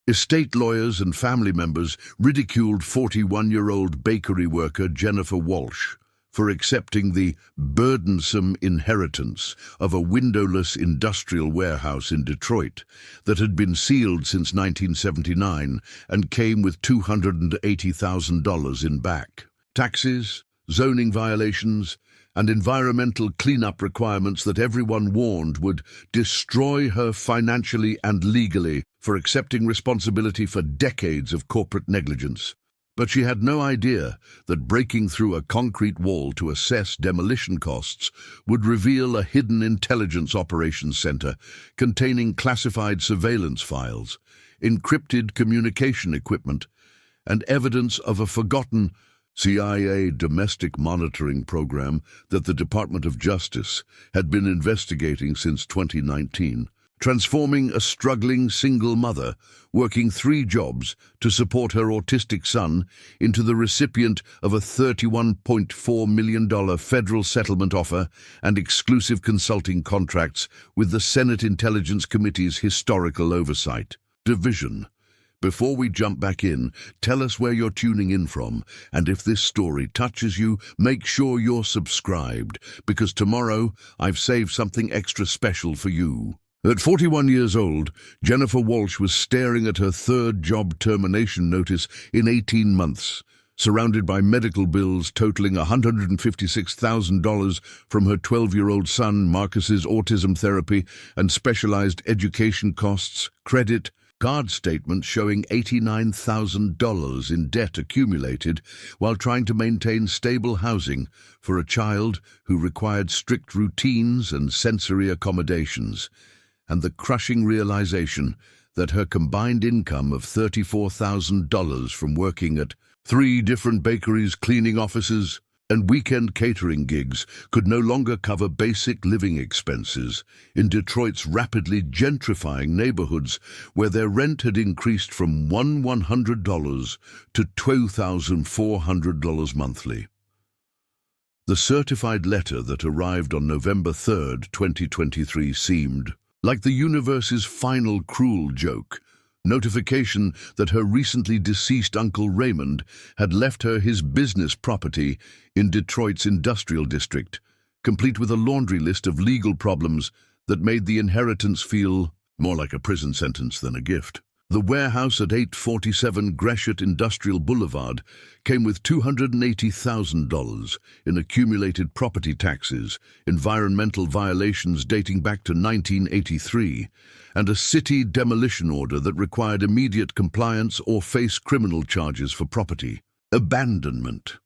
Estate lawyers and family members ridiculed 41-year-old bakery worker Jennifer Walsh for accepting the burdensome inheritance of a windowless industrial warehouse in Detroit that had been sealed since 1979 and came with $280,000 in back taxes, zoning violations, and environmental cleanup requirements that everyone warned would destroy her financially and legally for accepting responsibility for decades of corporate negligence. But she had no idea that breaking through a concrete wall to assess demolition costs would reveal a hidden intelligence operations center containing classified surveillance files, encrypted communication equipment, and evidence of a forgotten CIA domestic monitoring program that the Department of Justice had been investigating since 2019, transforming a struggling single mother working 3 jobs to support her autistic son into the recipient of a $31.4 million federal settlement offer and exclusive consulting contracts with the Senate Intelligence Committee's Historical Oversight Division. Before we jump back in, tell us where you're tuning in from, and if this story touches you, make sure you're subscribed, because tomorrow I've saved something extra special for you. At 41 years old, Jennifer Walsh was staring at her 3rd job termination notice in 18 months, surrounded by medical bills totaling $156,000 from her 12-year-old son Marcus's autism therapy and specialized education costs, credit card statements showing $89,000 in debt accumulated while trying to maintain stable housing for a child who required strict routines and sensory accommodations, and the crushing realization that her combined income of $34,000 from working at 3 different bakeries, cleaning offices, and weekend catering gigs could no longer cover basic living expenses in Detroit's rapidly gentrifying neighborhoods, where their rent had increased from $100 to $2,400 monthly. The certified letter that arrived on November 3, 2023 seemed like the universe's final cruel joke. Notification that her recently deceased Uncle Raymond had left her his business property in Detroit's industrial district, complete with a laundry list of legal problems that made the inheritance feel more like a prison sentence than a gift. The warehouse at 847 Gresham Industrial Boulevard came with $280,000 in accumulated property taxes, environmental violations dating back to 1983, and a city demolition order that required immediate compliance or face criminal charges for property abandonment.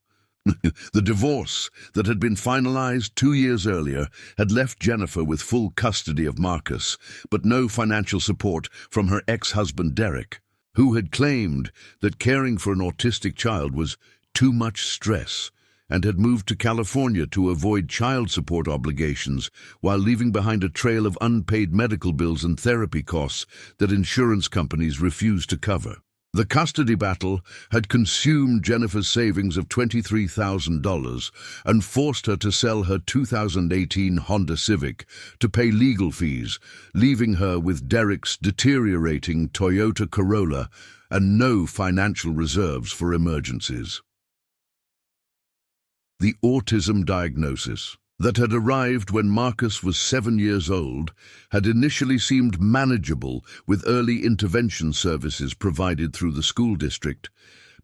The divorce that had been finalized 2 years earlier had left Jennifer with full custody of Marcus, but no financial support from her ex-husband Derek, who had claimed that caring for an autistic child was too much stress and had moved to California to avoid child support obligations while leaving behind a trail of unpaid medical bills and therapy costs that insurance companies refused to cover. The custody battle had consumed Jennifer's savings of $23,000 and forced her to sell her 2018 Honda Civic to pay legal fees, leaving her with Derek's deteriorating Toyota Corolla and no financial reserves for emergencies. The autism diagnosis that had arrived when Marcus was 7 years old had initially seemed manageable with early intervention services provided through the school district,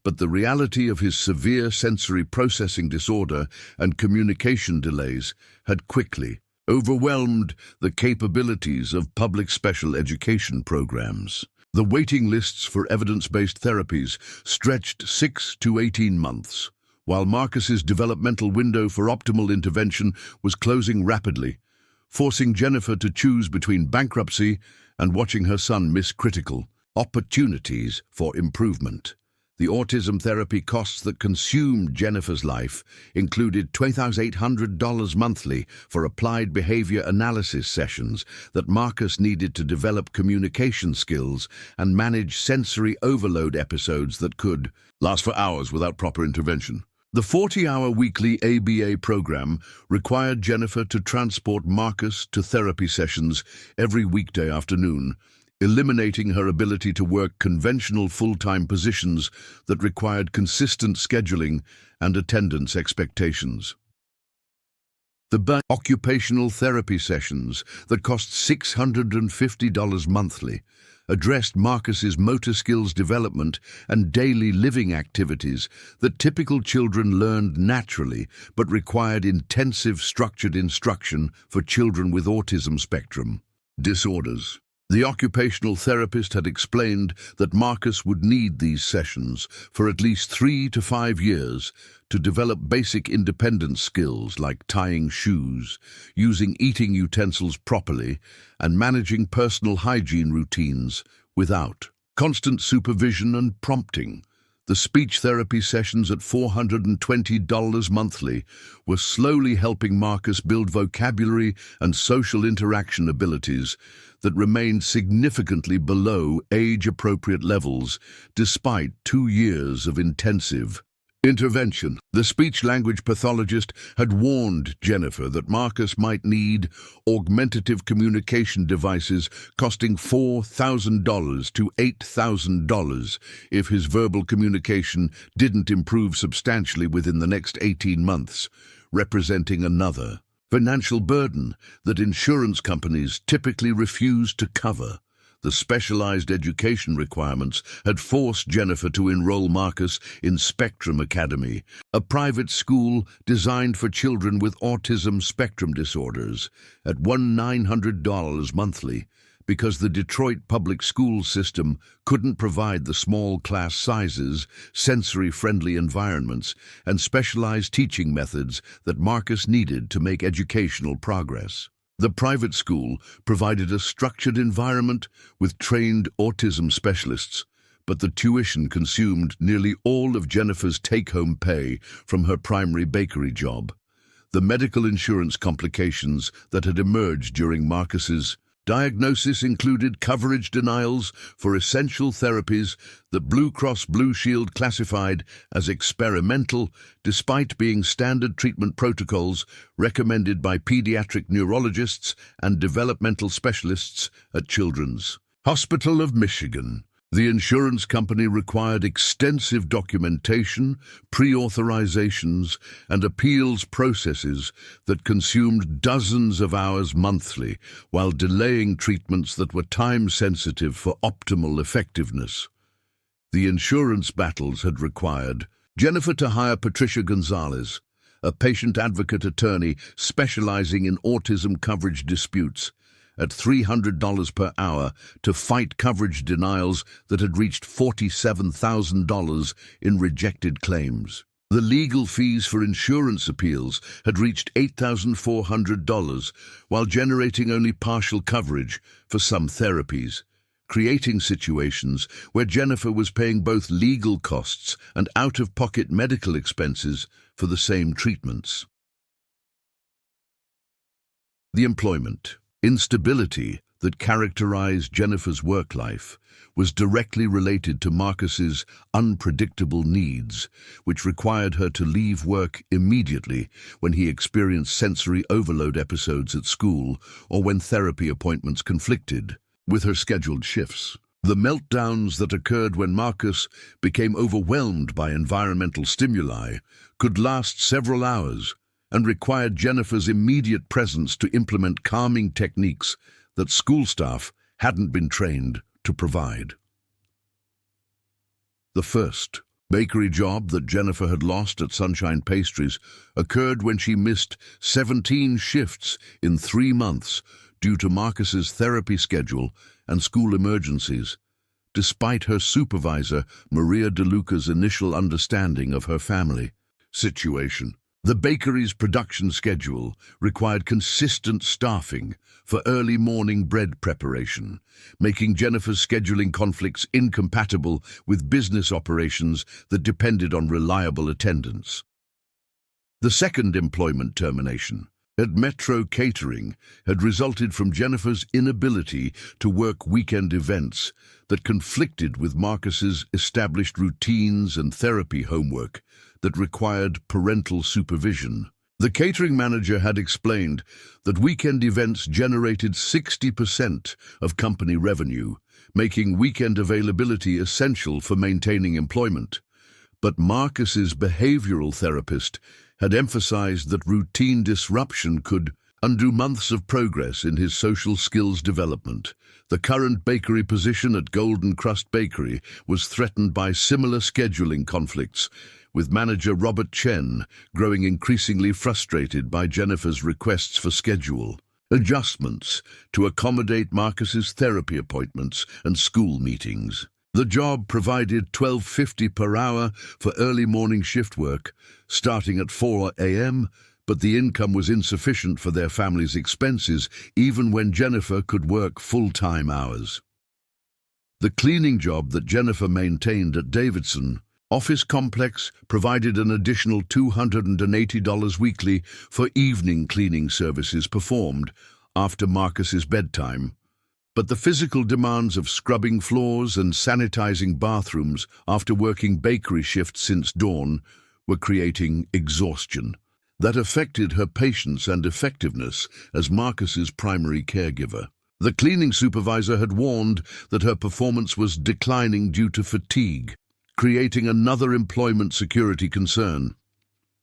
but the reality of his severe sensory processing disorder and communication delays had quickly overwhelmed the capabilities of public special education programs. The waiting lists for evidence-based therapies stretched 6 to 18 months, while Marcus's developmental window for optimal intervention was closing rapidly, forcing Jennifer to choose between bankruptcy and watching her son miss critical opportunities for improvement. The autism therapy costs that consumed Jennifer's life included $2,800 monthly for applied behavior analysis sessions that Marcus needed to develop communication skills and manage sensory overload episodes that could last for hours without proper intervention. The 40-hour weekly ABA program required Jennifer to transport Marcus to therapy sessions every weekday afternoon, eliminating her ability to work conventional full-time positions that required consistent scheduling and attendance expectations. The occupational therapy sessions that cost $650 monthly addressed Marcus's motor skills development and daily living activities that typical children learned naturally but required intensive structured instruction for children with autism spectrum disorders. The occupational therapist had explained that Marcus would need these sessions for at least 3 to 5 years to develop basic independence skills like tying shoes, using eating utensils properly, and managing personal hygiene routines without constant supervision and prompting. The speech therapy sessions at $420 monthly were slowly helping Marcus build vocabulary and social interaction abilities that remained significantly below age-appropriate levels despite 2 years of intensive intervention. The speech-language pathologist had warned Jennifer that Marcus might need augmentative communication devices costing $4,000 to $8,000 if his verbal communication didn't improve substantially within the next 18 months, representing another financial burden that insurance companies typically refuse to cover. The specialized education requirements had forced Jennifer to enroll Marcus in Spectrum Academy, a private school designed for children with autism spectrum disorders, at $1,900 monthly, because the Detroit public school system couldn't provide the small class sizes, sensory-friendly environments, and specialized teaching methods that Marcus needed to make educational progress. The private school provided a structured environment with trained autism specialists, but the tuition consumed nearly all of Jennifer's take-home pay from her primary bakery job. The medical insurance complications that had emerged during Marcus's diagnosis included coverage denials for essential therapies that Blue Cross Blue Shield classified as experimental, despite being standard treatment protocols recommended by pediatric neurologists and developmental specialists at Children's Hospital of Michigan. The insurance company required extensive documentation, pre-authorizations, and appeals processes that consumed dozens of hours monthly, while delaying treatments that were time-sensitive for optimal effectiveness. The insurance battles had required Jennifer to hire Patricia Gonzalez, a patient advocate attorney specializing in autism coverage disputes, at $300 per hour to fight coverage denials that had reached $47,000 in rejected claims. The legal fees for insurance appeals had reached $8,400, while generating only partial coverage for some therapies, creating situations where Jennifer was paying both legal costs and out-of-pocket medical expenses for the same treatments. The employment instability that characterized Jennifer's work life was directly related to Marcus's unpredictable needs, which required her to leave work immediately when he experienced sensory overload episodes at school or when therapy appointments conflicted with her scheduled shifts. The meltdowns that occurred when Marcus became overwhelmed by environmental stimuli could last several hours and required Jennifer's immediate presence to implement calming techniques that school staff hadn't been trained to provide. The first bakery job that Jennifer had lost at Sunshine Pastries occurred when she missed 17 shifts in 3 months due to Marcus's therapy schedule and school emergencies, despite her supervisor, Maria DeLuca's initial understanding of her family situation. The bakery's production schedule required consistent staffing for early morning bread preparation, making Jennifer's scheduling conflicts incompatible with business operations that depended on reliable attendance. The second employment termination at Metro Catering had resulted from Jennifer's inability to work weekend events that conflicted with Marcus's established routines and therapy homework that required parental supervision. The catering manager had explained that weekend events generated 60% of company revenue, making weekend availability essential for maintaining employment. But Marcus's behavioral therapist had emphasized that routine disruption could undo months of progress in his social skills development. The current bakery position at Golden Crust Bakery was threatened by similar scheduling conflicts, with manager Robert Chen growing increasingly frustrated by Jennifer's requests for schedule adjustments to accommodate Marcus's therapy appointments and school meetings. The job provided $12.50 per hour for early morning shift work, starting at 4 a.m., but the income was insufficient for their family's expenses, even when Jennifer could work full-time hours. The cleaning job that Jennifer maintained at Davidson office complex provided an additional $280 weekly for evening cleaning services performed after Marcus's bedtime. But the physical demands of scrubbing floors and sanitizing bathrooms after working bakery shifts since dawn were creating exhaustion that affected her patience and effectiveness as Marcus's primary caregiver. The cleaning supervisor had warned that her performance was declining due to fatigue, creating another employment security concern.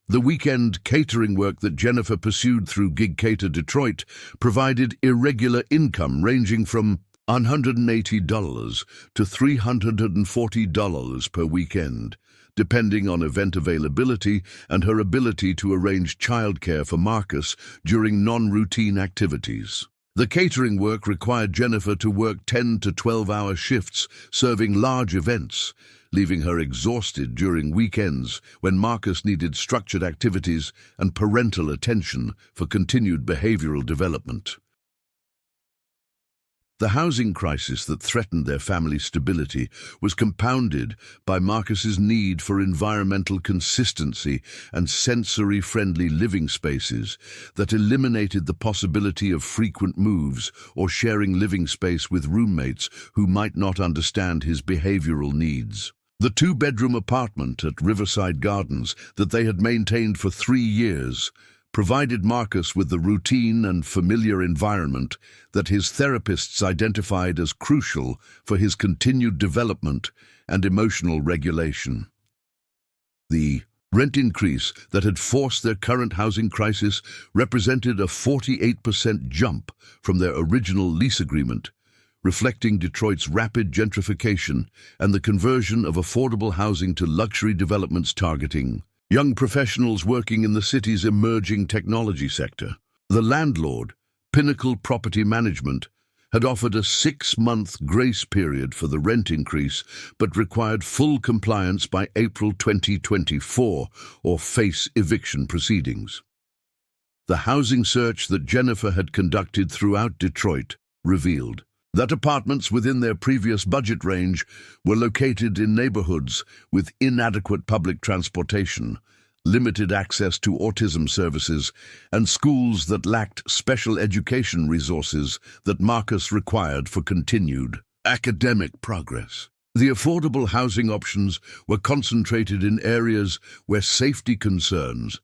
The weekend catering work that Jennifer pursued through Gig Cater Detroit provided irregular income ranging from $180 to $340 per weekend, depending on event availability and her ability to arrange childcare for Marcus during non-routine activities. The catering work required Jennifer to work 10 to 12-hour shifts serving large events, leaving her exhausted during weekends when Marcus needed structured activities and parental attention for continued behavioral development. The housing crisis that threatened their family's stability was compounded by Marcus's need for environmental consistency and sensory-friendly living spaces that eliminated the possibility of frequent moves or sharing living space with roommates who might not understand his behavioral needs. The two-bedroom apartment at Riverside Gardens that they had maintained for 3 years provided Marcus with the routine and familiar environment that his therapists identified as crucial for his continued development and emotional regulation. The rent increase that had forced their current housing crisis represented a 48% jump from their original lease agreement, reflecting Detroit's rapid gentrification and the conversion of affordable housing to luxury developments targeting young professionals working in the city's emerging technology sector. The landlord, Pinnacle Property Management, had offered a 6-month grace period for the rent increase, but required full compliance by April 2024 or face eviction proceedings. The housing search that Jennifer had conducted throughout Detroit revealed that apartments within their previous budget range were located in neighborhoods with inadequate public transportation, limited access to autism services, and schools that lacked special education resources that Marcus required for continued academic progress. The affordable housing options were concentrated in areas where safety concerns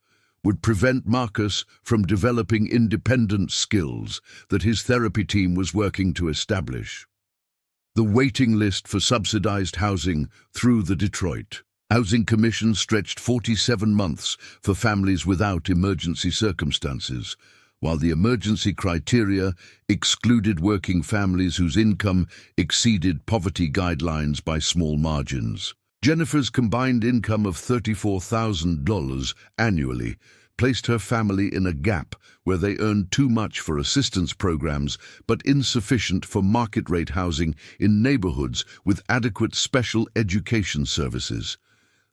would prevent Marcus from developing independent skills that his therapy team was working to establish. The waiting list for subsidized housing through the Detroit Housing Commission stretched 47 months for families without emergency circumstances, while the emergency criteria excluded working families whose income exceeded poverty guidelines by small margins. Jennifer's combined income of $34,000 annually placed her family in a gap where they earned too much for assistance programs but insufficient for market-rate housing in neighborhoods with adequate special education services.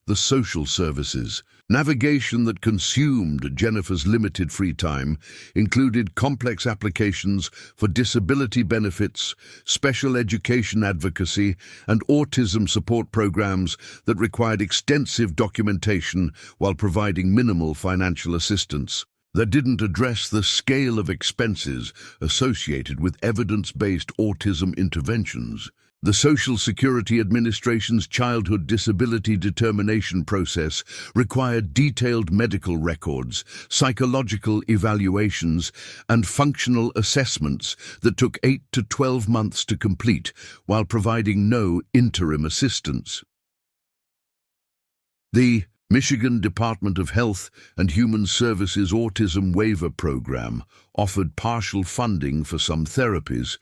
The social services navigation that consumed Jennifer's limited free time included complex applications for disability benefits, special education advocacy, and autism support programs that required extensive documentation while providing minimal financial assistance. That didn't address the scale of expenses associated with evidence-based autism interventions. The Social Security Administration's childhood disability determination process required detailed medical records, psychological evaluations, and functional assessments that took 8 to 12 months to complete, while providing no interim assistance. The Michigan Department of Health and Human Services Autism Waiver Program offered partial funding for some therapies,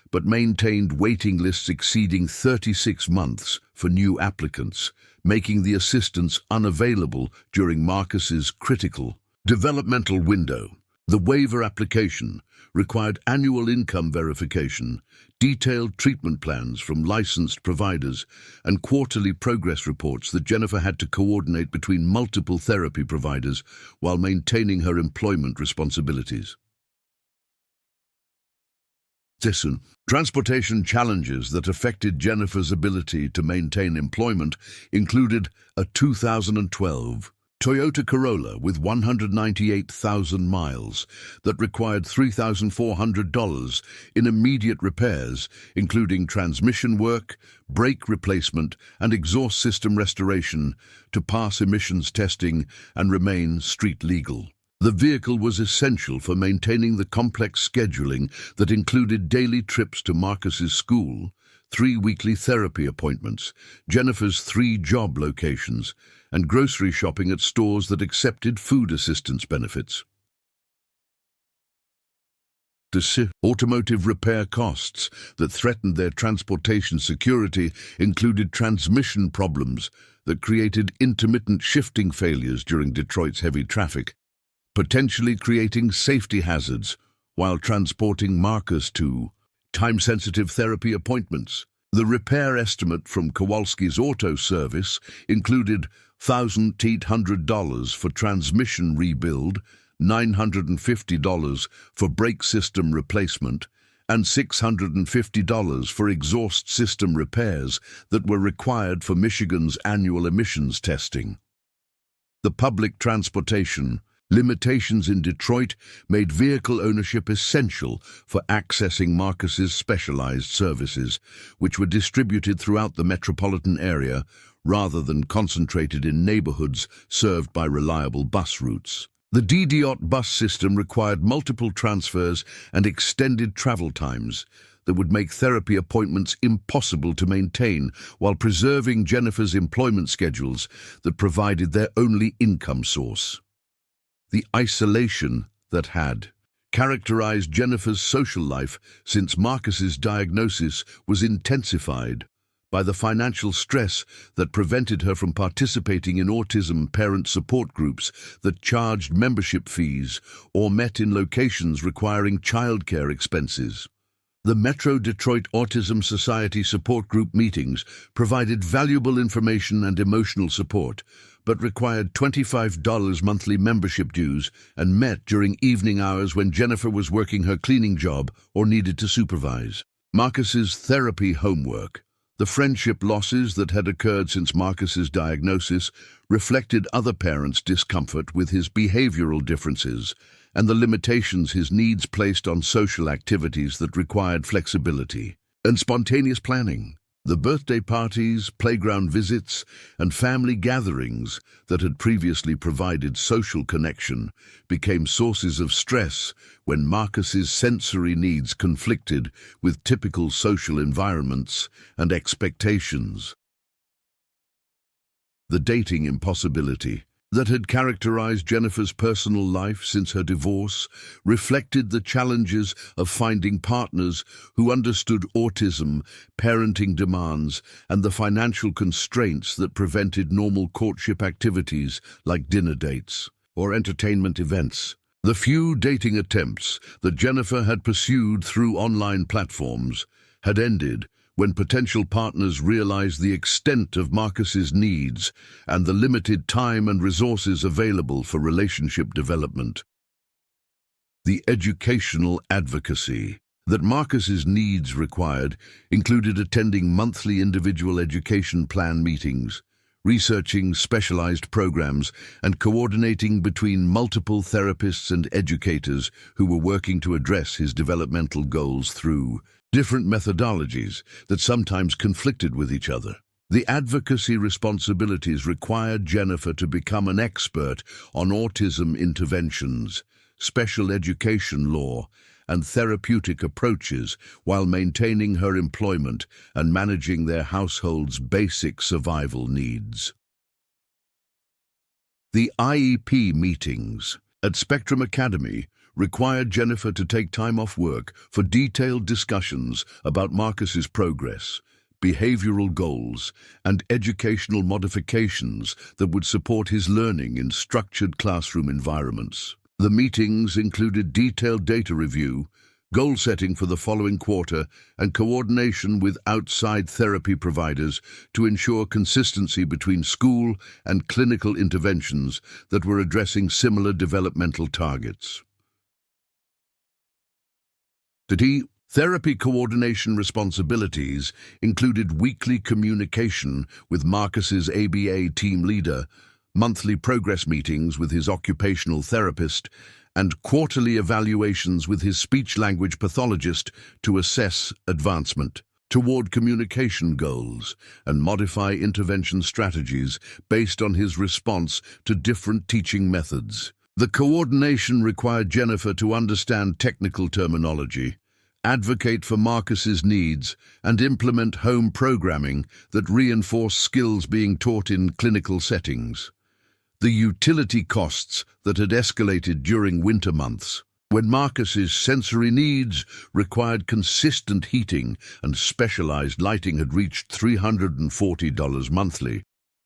but maintained waiting lists exceeding 36 months for new applicants, making the assistance unavailable during Marcus's critical developmental window. The waiver application required annual income verification, detailed treatment plans from licensed providers, and quarterly progress reports that Jennifer had to coordinate between multiple therapy providers while maintaining her employment responsibilities. Transportation challenges that affected Jennifer's ability to maintain employment included a 2012 Toyota Corolla with 198,000 miles that required $3,400 in immediate repairs, including transmission work, brake replacement, and exhaust system restoration to pass emissions testing and remain street legal. The vehicle was essential for maintaining the complex scheduling that included daily trips to Marcus's school, 3 weekly therapy appointments, Jennifer's 3 job locations, and grocery shopping at stores that accepted food assistance benefits. Automotive repair costs that threatened their transportation security included transmission problems that created intermittent shifting failures during Detroit's heavy traffic, potentially creating safety hazards while transporting Marcus to time-sensitive therapy appointments. The repair estimate from Kowalski's Auto Service included $1,800 for transmission rebuild, $950 for brake system replacement, and $650 for exhaust system repairs that were required for Michigan's annual emissions testing. The public transportation limitations in Detroit made vehicle ownership essential for accessing Marcus's specialized services, which were distributed throughout the metropolitan area rather than concentrated in neighborhoods served by reliable bus routes. The DDOT bus system required multiple transfers and extended travel times that would make therapy appointments impossible to maintain while preserving Jennifer's employment schedules that provided their only income source. The isolation that had characterized Jennifer's social life since Marcus's diagnosis was intensified by the financial stress that prevented her from participating in autism parent support groups that charged membership fees or met in locations requiring childcare expenses. The Metro Detroit Autism Society support group meetings provided valuable information and emotional support, but required $25 monthly membership dues and met during evening hours when Jennifer was working her cleaning job or needed to supervise. Marcus's therapy homework. The friendship losses that had occurred since Marcus's diagnosis reflected other parents' discomfort with his behavioral differences and the limitations his needs placed on social activities that required flexibility and spontaneous planning. The birthday parties, playground visits, and family gatherings that had previously provided social connection became sources of stress when Marcus's sensory needs conflicted with typical social environments and expectations. The dating impossibility that had characterized Jennifer's personal life since her divorce reflected the challenges of finding partners who understood autism, parenting demands, and the financial constraints that prevented normal courtship activities like dinner dates or entertainment events. The few dating attempts that Jennifer had pursued through online platforms had ended when potential partners realized the extent of Marcus's needs and the limited time and resources available for relationship development. The educational advocacy that Marcus's needs required included attending monthly individual education plan meetings, researching specialized programs, and coordinating between multiple therapists and educators who were working to address his developmental goals through different methodologies that sometimes conflicted with each other. The advocacy responsibilities required Jennifer to become an expert on autism interventions, special education law, and therapeutic approaches while maintaining her employment and managing their household's basic survival needs. The IEP meetings at Spectrum Academy required Jennifer to take time off work for detailed discussions about Marcus's progress, behavioral goals, and educational modifications that would support his learning in structured classroom environments. The meetings included detailed data review, goal setting for the following quarter, and coordination with outside therapy providers to ensure consistency between school and clinical interventions that were addressing similar developmental targets. Therapy coordination responsibilities included weekly communication with Marcus's ABA team leader, monthly progress meetings with his occupational therapist, and quarterly evaluations with his speech-language pathologist to assess advancement toward communication goals and modify intervention strategies based on his response to different teaching methods. The coordination required Jennifer to understand technical terminology, advocate for Marcus's needs, and implement home programming that reinforced skills being taught in clinical settings. The utility costs that had escalated during winter months, when Marcus's sensory needs required consistent heating and specialized lighting, had reached $340 monthly,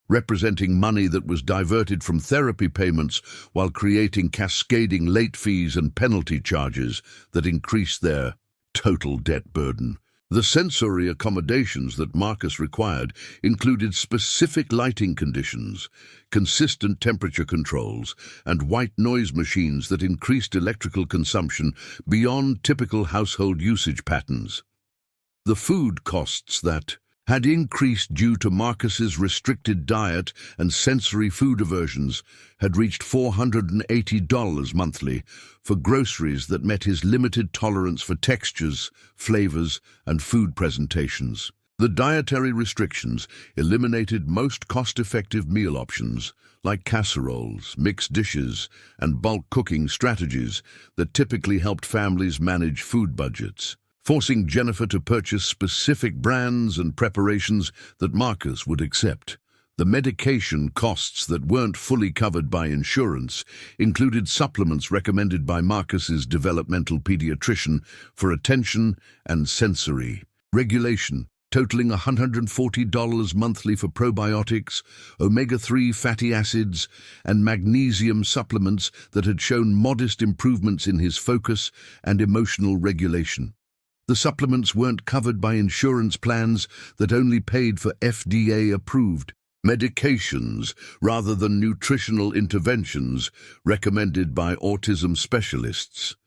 representing money that was diverted from therapy payments while creating cascading late fees and penalty charges that increased their total debt burden. The sensory accommodations that Marcus required included specific lighting conditions, consistent temperature controls, and white noise machines that increased electrical consumption beyond typical household usage patterns. The food costs that had increased due to Marcus's restricted diet and sensory food aversions had reached $480 monthly for groceries that met his limited tolerance for textures, flavors, and food presentations. The dietary restrictions eliminated most cost-effective meal options like casseroles, mixed dishes, and bulk cooking strategies that typically helped families manage food budgets, forcing Jennifer to purchase specific brands and preparations that Marcus would accept. The medication costs that weren't fully covered by insurance included supplements recommended by Marcus's developmental pediatrician for attention and sensory regulation, totaling $140 monthly for probiotics, omega-3 fatty acids, and magnesium supplements that had shown modest improvements in his focus and emotional regulation. The supplements weren't covered by insurance plans that only paid for FDA-approved medications rather than nutritional interventions recommended by autism specialists.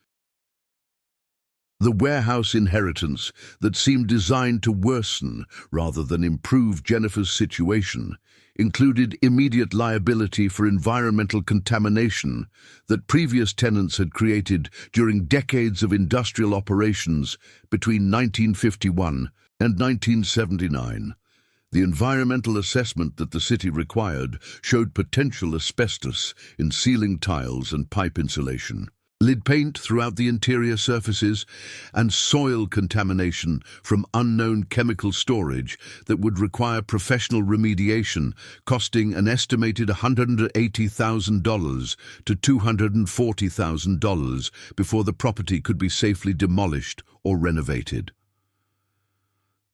The warehouse inheritance that seemed designed to worsen rather than improve Jennifer's situation included immediate liability for environmental contamination that previous tenants had created during decades of industrial operations between 1951 and 1979. The environmental assessment that the city required showed potential asbestos in ceiling tiles and pipe insulation, lead paint throughout the interior surfaces, and soil contamination from unknown chemical storage that would require professional remediation, costing an estimated $180,000 to $240,000 before the property could be safely demolished or renovated.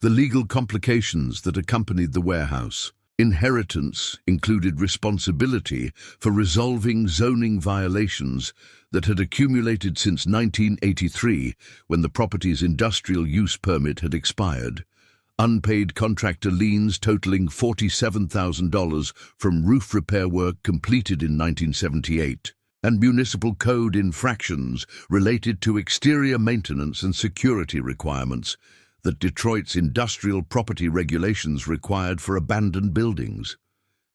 The legal complications that accompanied the warehouse. Inheritance included responsibility for resolving zoning violations that had accumulated since 1983, when the property's industrial use permit had expired, unpaid contractor liens totaling $47,000 from roof repair work completed in 1978, and municipal code infractions related to exterior maintenance and security requirements that Detroit's industrial property regulations required for abandoned buildings.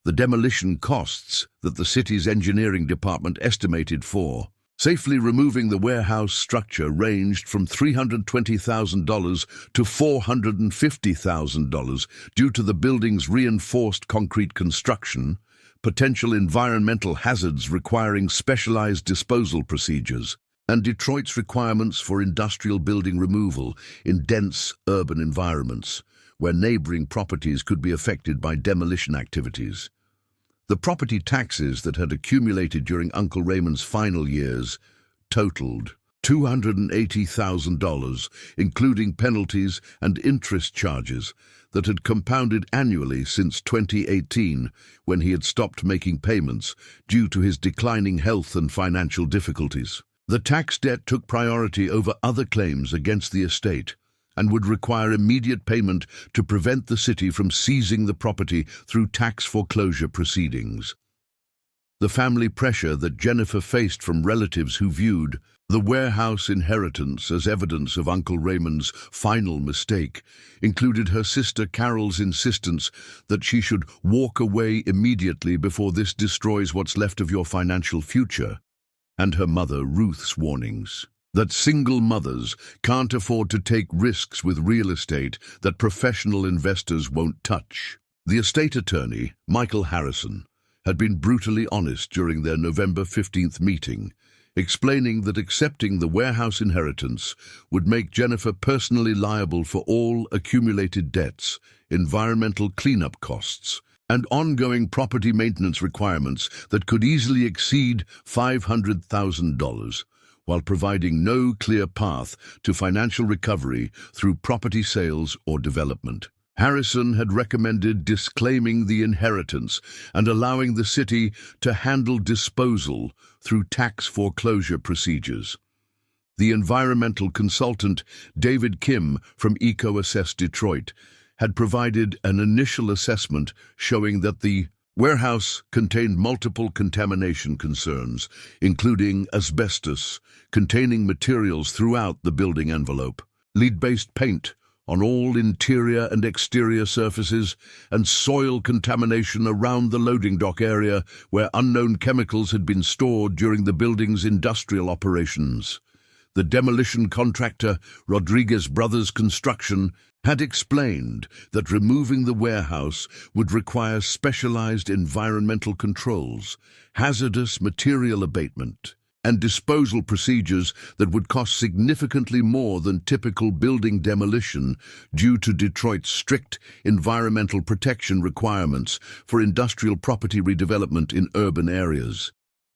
The demolition costs that the city's engineering department estimated for Safely removing the warehouse structure ranged from $320,000 to $450,000 due to the building's reinforced concrete construction, potential environmental hazards requiring specialized disposal procedures, and Detroit's requirements for industrial building removal in dense urban environments, where neighboring properties could be affected by demolition activities. The property taxes that had accumulated during Uncle Raymond's final years totaled $280,000, including penalties and interest charges that had compounded annually since 2018, when he had stopped making payments due to his declining health and financial difficulties. The tax debt took priority over other claims against the estate and would require immediate payment to prevent the city from seizing the property through tax foreclosure proceedings. The family pressure that Jennifer faced from relatives who viewed the warehouse inheritance as evidence of Uncle Raymond's final mistake included her sister Carol's insistence that she should walk away immediately before this destroys what's left of your financial future, and her mother Ruth's warnings that single mothers can't afford to take risks with real estate that professional investors won't touch. The estate attorney, Michael Harrison, had been brutally honest during their November 15th meeting, explaining that accepting the warehouse inheritance would make Jennifer personally liable for all accumulated debts, environmental cleanup costs, and ongoing property maintenance requirements that could easily exceed $500,000, while providing no clear path to financial recovery through property sales or development. Harrison had recommended disclaiming the inheritance and allowing the city to handle disposal through tax foreclosure procedures. The environmental consultant, David Kim from EcoAssess Detroit, had provided an initial assessment showing that the warehouse contained multiple contamination concerns, including asbestos, containing materials throughout the building envelope, lead-based paint on all interior and exterior surfaces, and soil contamination around the loading dock area where unknown chemicals had been stored during the building's industrial operations. The demolition contractor, Rodriguez Brothers Construction, had explained that removing the warehouse would require specialized environmental controls, hazardous material abatement, and disposal procedures that would cost significantly more than typical building demolition due to Detroit's strict environmental protection requirements for industrial property redevelopment in urban areas.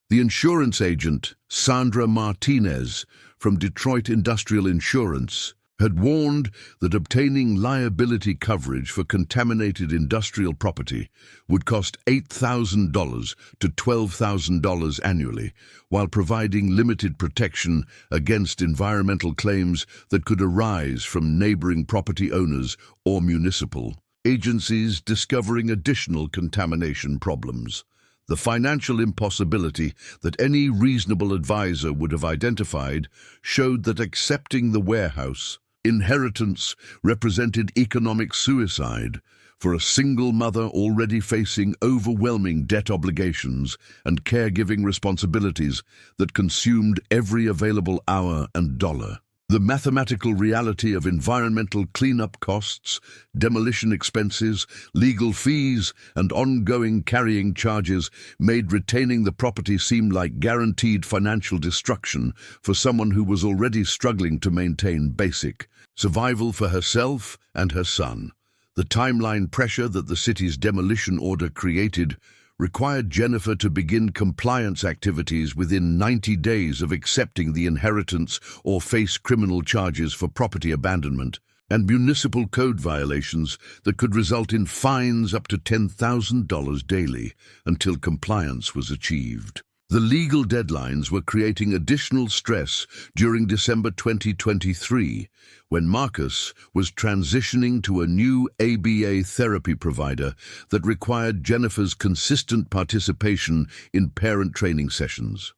The insurance agent, Sandra Martinez, from Detroit Industrial Insurance, had warned that obtaining liability coverage for contaminated industrial property would cost $8,000 to $12,000 annually, while providing limited protection against environmental claims that could arise from neighboring property owners or municipal agencies discovering additional contamination problems. The financial impossibility that any reasonable advisor would have identified showed that accepting the warehouse inheritance represented economic suicide for a single mother already facing overwhelming debt obligations and caregiving responsibilities that consumed every available hour and dollar. The mathematical reality of environmental cleanup costs, demolition expenses, legal fees, and ongoing carrying charges made retaining the property seem like guaranteed financial destruction for someone who was already struggling to maintain basic survival for herself and her son. The timeline pressure that the city's demolition order created required Jennifer to begin compliance activities within 90 days of accepting the inheritance or face criminal charges for property abandonment and municipal code violations that could result in fines up to $10,000 daily until compliance was achieved. The legal deadlines were creating additional stress during December 2023, when Marcus was transitioning to a new ABA therapy provider that required Jennifer's consistent participation in parent training sessions.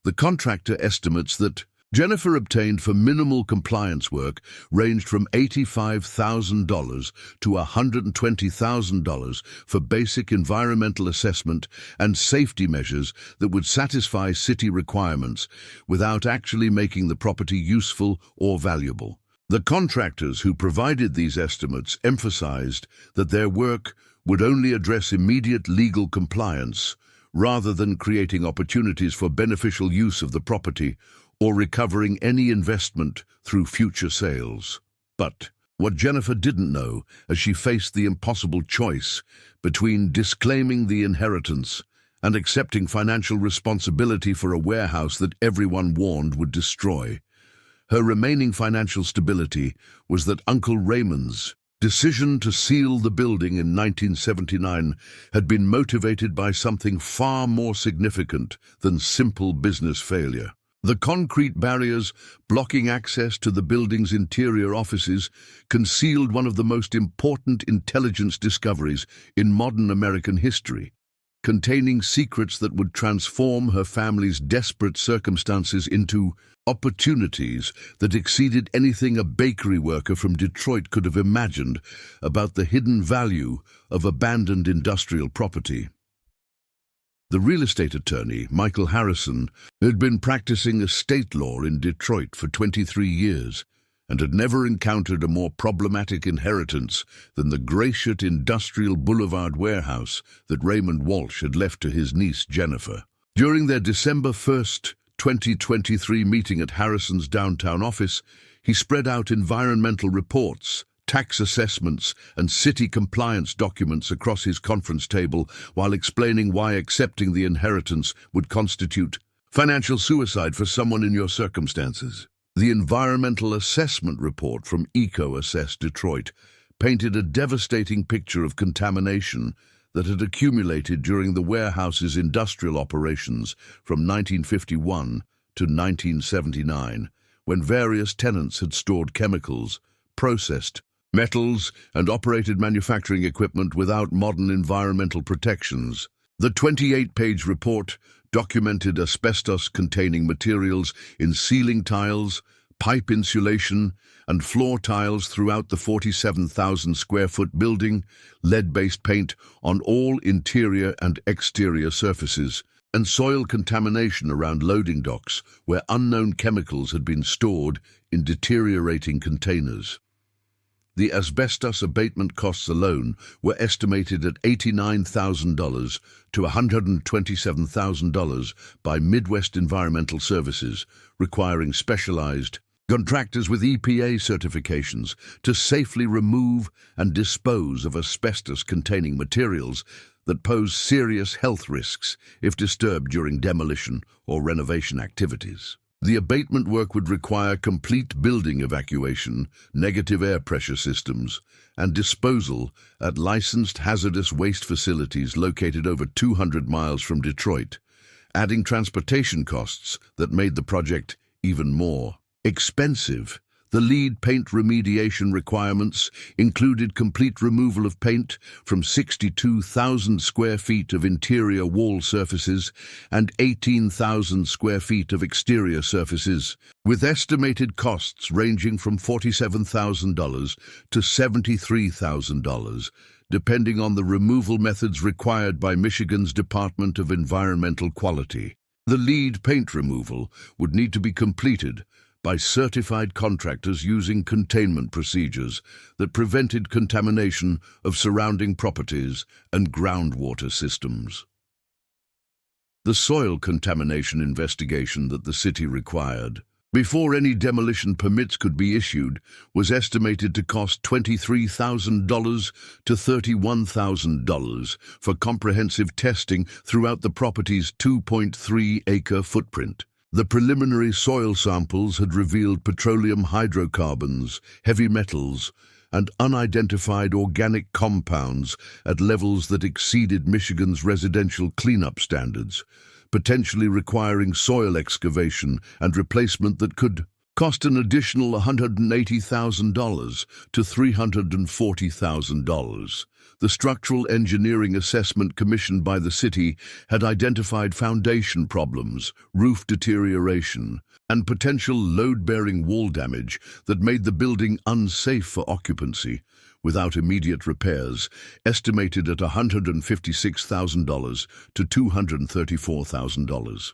The contractor estimates that Jennifer obtained for minimal compliance work ranged from $85,000 to $120,000 for basic environmental assessment and safety measures that would satisfy city requirements without actually making the property useful or valuable. The contractors who provided these estimates emphasized that their work would only address immediate legal compliance rather than creating opportunities for beneficial use of the property or recovering any investment through future sales. But what Jennifer didn't know as she faced the impossible choice between disclaiming the inheritance and accepting financial responsibility for a warehouse that everyone warned would destroy, her remaining financial stability was that Uncle Raymond's decision to seal the building in 1979 had been motivated by something far more significant than simple business failure. The concrete barriers blocking access to the building's interior offices concealed one of the most important intelligence discoveries in modern American history, containing secrets that would transform her family's desperate circumstances into opportunities that exceeded anything a bakery worker from Detroit could have imagined about the hidden value of abandoned industrial property. The real estate attorney, Michael Harrison, had been practicing estate law in Detroit for 23 years and had never encountered a more problematic inheritance than the Gratiot Industrial Boulevard warehouse that Raymond Walsh had left to his niece Jennifer. During their December 1st, 2023 meeting at Harrison's downtown office, he spread out environmental reports, tax assessments, and city compliance documents across his conference table while explaining why accepting the inheritance would constitute financial suicide for someone in your circumstances. The environmental assessment report from EcoAssess Detroit painted a devastating picture of contamination that had accumulated during the warehouse's industrial operations from 1951 to 1979, when various tenants had stored chemicals, processed metals, and operated manufacturing equipment without modern environmental protections. The 28-page report documented asbestos-containing materials in ceiling tiles, pipe insulation, and floor tiles throughout the 47,000-square-foot building, lead-based paint on all interior and exterior surfaces, and soil contamination around loading docks where unknown chemicals had been stored in deteriorating containers. The asbestos abatement costs alone were estimated at $89,000 to $127,000 by Midwest Environmental Services, requiring specialized contractors with EPA certifications to safely remove and dispose of asbestos-containing materials that pose serious health risks if disturbed during demolition or renovation activities. The abatement work would require complete building evacuation, negative air pressure systems, and disposal at licensed hazardous waste facilities located over 200 miles from Detroit, adding transportation costs that made the project even more expensive. The lead paint remediation requirements included complete removal of paint from 62,000 square feet of interior wall surfaces and 18,000 square feet of exterior surfaces, with estimated costs ranging from $47,000 to $73,000, depending on the removal methods required by Michigan's Department of Environmental Quality. The lead paint removal would need to be completed by certified contractors using containment procedures that prevented contamination of surrounding properties and groundwater systems. The soil contamination investigation that the city required before any demolition permits could be issued was estimated to cost $23,000 to $31,000 for comprehensive testing throughout the property's 2.3-acre footprint. The preliminary soil samples had revealed petroleum hydrocarbons, heavy metals, and unidentified organic compounds at levels that exceeded Michigan's residential cleanup standards, potentially requiring soil excavation and replacement that could cost an additional $180,000 to $340,000. The structural engineering assessment commissioned by the city had identified foundation problems, roof deterioration, and potential load-bearing wall damage that made the building unsafe for occupancy, without immediate repairs, estimated at $156,000 to $234,000.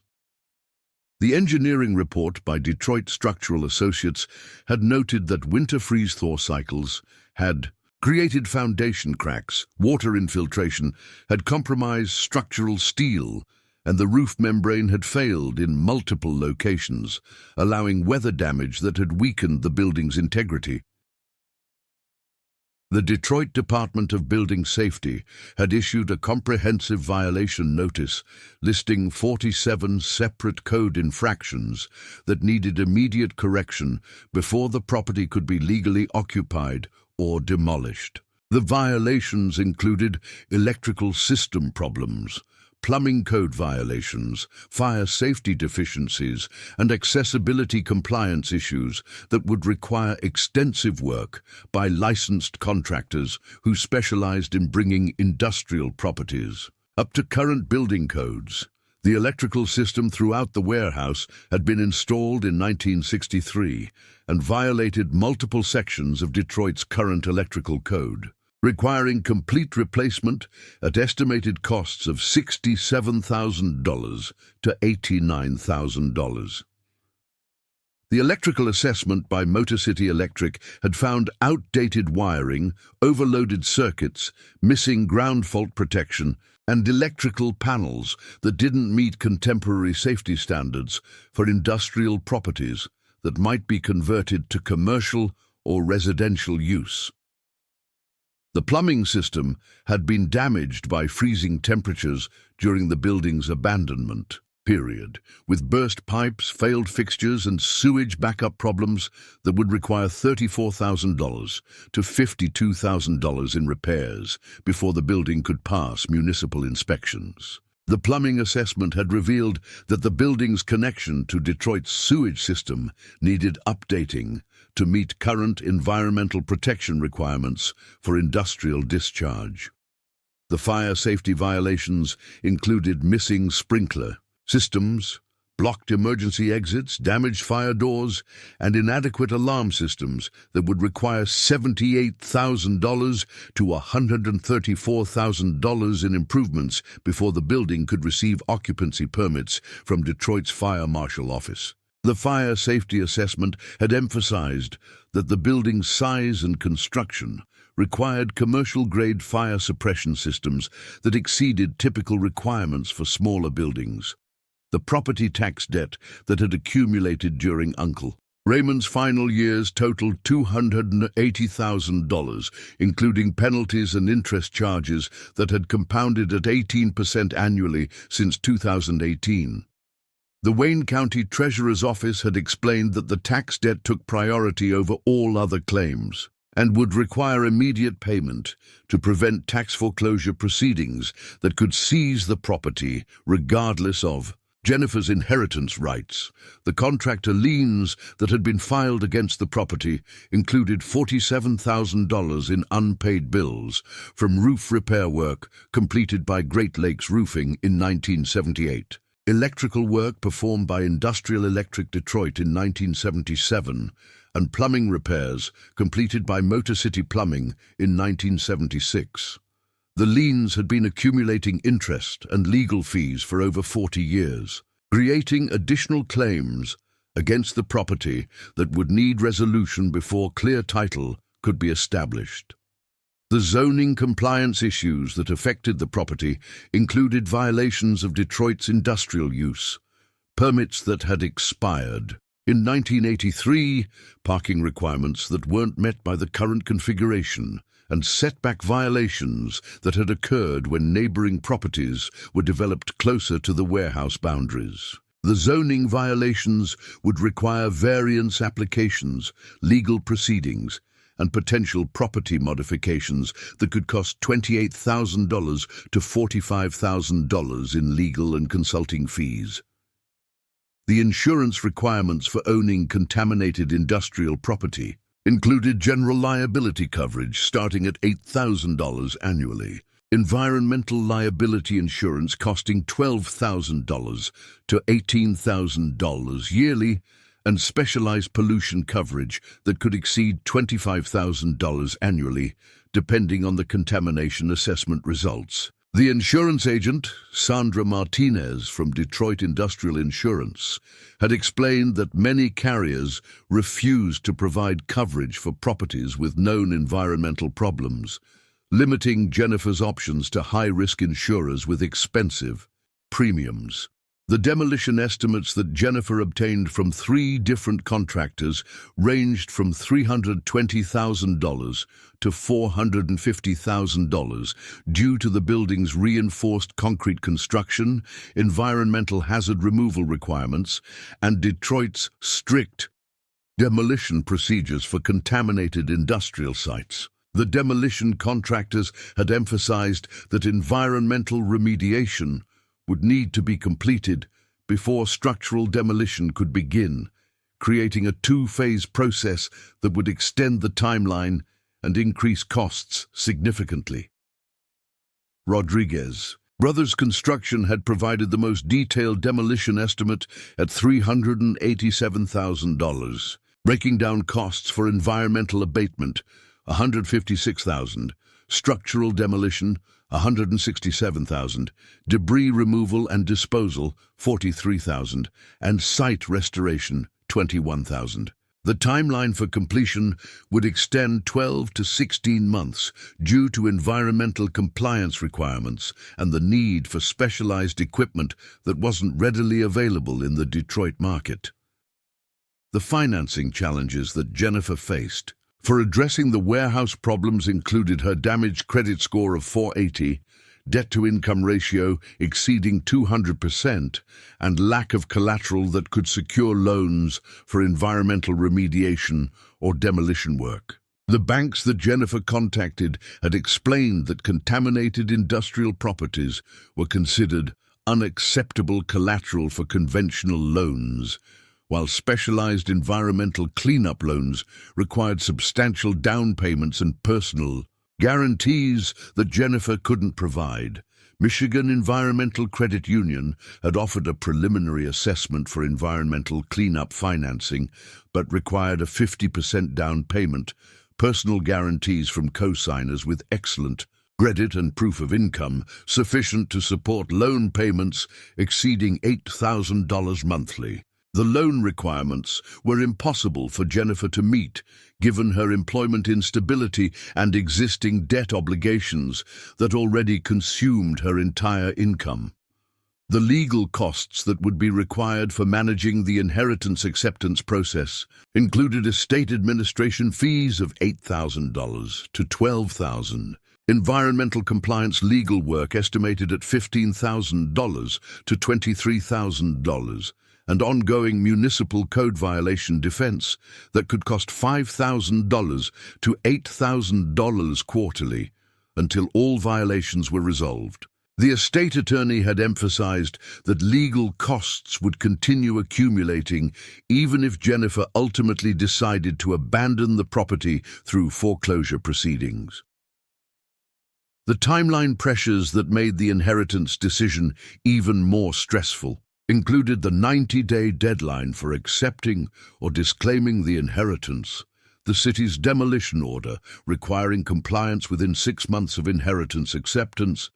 The engineering report by Detroit Structural Associates had noted that winter freeze-thaw cycles had created foundation cracks, water infiltration had compromised structural steel, and the roof membrane had failed in multiple locations, allowing weather damage that had weakened the building's integrity. The Detroit Department of Building Safety had issued a comprehensive violation notice listing 47 separate code infractions that needed immediate correction before the property could be legally occupied or demolished. The violations included electrical system problems, plumbing code violations, fire safety deficiencies, and accessibility compliance issues that would require extensive work by licensed contractors who specialized in bringing industrial properties up to current building codes. The electrical system throughout the warehouse had been installed in 1963 and violated multiple sections of Detroit's current electrical code, requiring complete replacement at estimated costs of $67,000 to $89,000. The electrical assessment by Motor City Electric had found outdated wiring, overloaded circuits, missing ground fault protection, and electrical panels that didn't meet contemporary safety standards for industrial properties that might be converted to commercial or residential use. The plumbing system had been damaged by freezing temperatures during the building's abandonment period, with burst pipes, failed fixtures, and sewage backup problems that would require $34,000 to $52,000 in repairs before the building could pass municipal inspections. The plumbing assessment had revealed that the building's connection to Detroit's sewage system needed updating to meet current environmental protection requirements for industrial discharge. The fire safety violations included missing sprinkler systems, blocked emergency exits, damaged fire doors, and inadequate alarm systems that would require $78,000 to $134,000 in improvements before the building could receive occupancy permits from Detroit's Fire Marshal Office. The fire safety assessment had emphasized that the building's size and construction required commercial-grade fire suppression systems that exceeded typical requirements for smaller buildings. The property tax debt that had accumulated during Uncle Raymond's final years totaled $280,000, including penalties and interest charges that had compounded at 18% annually since 2018. The Wayne County Treasurer's Office had explained that the tax debt took priority over all other claims and would require immediate payment to prevent tax foreclosure proceedings that could seize the property regardless of Jennifer's inheritance rights. The contractor liens that had been filed against the property included $47,000 in unpaid bills from roof repair work completed by Great Lakes Roofing in 1978, electrical work performed by Industrial Electric Detroit in 1977, and plumbing repairs completed by Motor City Plumbing in 1976. The liens had been accumulating interest and legal fees for over 40 years, creating additional claims against the property that would need resolution before clear title could be established. The zoning compliance issues that affected the property included violations of Detroit's industrial use, permits that had expired in 1983, parking requirements that weren't met by the current configuration, and setback violations that had occurred when neighboring properties were developed closer to the warehouse boundaries. The zoning violations would require variance applications, legal proceedings, and potential property modifications that could cost $28,000 to $45,000 in legal and consulting fees. The insurance requirements for owning contaminated industrial property included general liability coverage starting at $8,000 annually, environmental liability insurance costing $12,000 to $18,000 yearly, and specialized pollution coverage that could exceed $25,000 annually, depending on the contamination assessment results. The insurance agent, Sandra Martinez from Detroit Industrial Insurance, had explained that many carriers refused to provide coverage for properties with known environmental problems, limiting Jennifer's options to high-risk insurers with expensive premiums. The demolition estimates that Jennifer obtained from 3 different contractors ranged from $320,000 to $450,000 due to the building's reinforced concrete construction, environmental hazard removal requirements, and Detroit's strict demolition procedures for contaminated industrial sites. The demolition contractors had emphasized that environmental remediation would need to be completed before structural demolition could begin, creating a 2-phase process that would extend the timeline and increase costs significantly. Rodriguez Brothers Construction had provided the most detailed demolition estimate at $387,000, breaking down costs for environmental abatement, $156,000, structural demolition, $167,000, debris removal and disposal, $43,000, and site restoration, $21,000. The timeline for completion would extend 12 to 16 months due to environmental compliance requirements and the need for specialized equipment that wasn't readily available in the Detroit market. The financing challenges that Jennifer faced for addressing the warehouse problems included her damaged credit score of 480, debt-to-income ratio exceeding 200%, and lack of collateral that could secure loans for environmental remediation or demolition work. The banks that Jennifer contacted had explained that contaminated industrial properties were considered unacceptable collateral for conventional loans, while specialized environmental cleanup loans required substantial down payments and personal guarantees that Jennifer couldn't provide. Michigan Environmental Credit Union had offered a preliminary assessment for environmental cleanup financing, but required a 50% down payment, personal guarantees from co-signers with excellent credit and proof of income, sufficient to support loan payments exceeding $8,000 monthly. The loan requirements were impossible for Jennifer to meet, given her employment instability and existing debt obligations that already consumed her entire income. The legal costs that would be required for managing the inheritance acceptance process included estate administration fees of $8,000 to $12,000, environmental compliance legal work estimated at $15,000 to $23,000, and ongoing municipal code violation defense that could cost $5,000 to $8,000 quarterly until all violations were resolved. The estate attorney had emphasized that legal costs would continue accumulating even if Jennifer ultimately decided to abandon the property through foreclosure proceedings. The timeline pressures that made the inheritance decision even more stressful included the 90-day deadline for accepting or disclaiming the inheritance, the city's demolition order requiring compliance within 6 months of inheritance acceptance,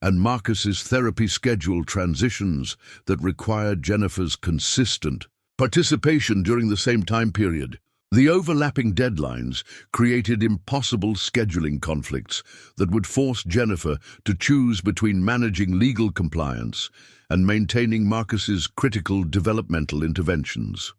and Marcus's therapy schedule transitions that required Jennifer's consistent participation during the same time period. The overlapping deadlines created impossible scheduling conflicts that would force Jennifer to choose between managing legal compliance and maintaining Marcus's critical developmental interventions.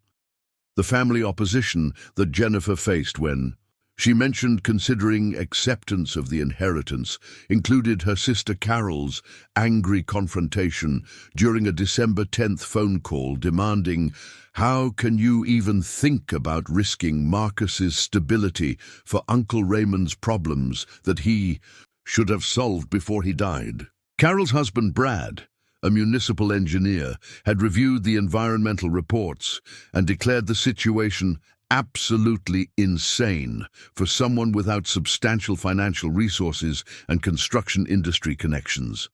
The family opposition that Jennifer faced when she mentioned considering acceptance of the inheritance included her sister Carol's angry confrontation during a December 10th phone call demanding, "How can you even think about risking Marcus's stability for Uncle Raymond's problems that he should have solved before he died?" Carol's husband, Brad, a municipal engineer, had reviewed the environmental reports and declared the situation absolutely insane for someone without substantial financial resources and construction industry connections.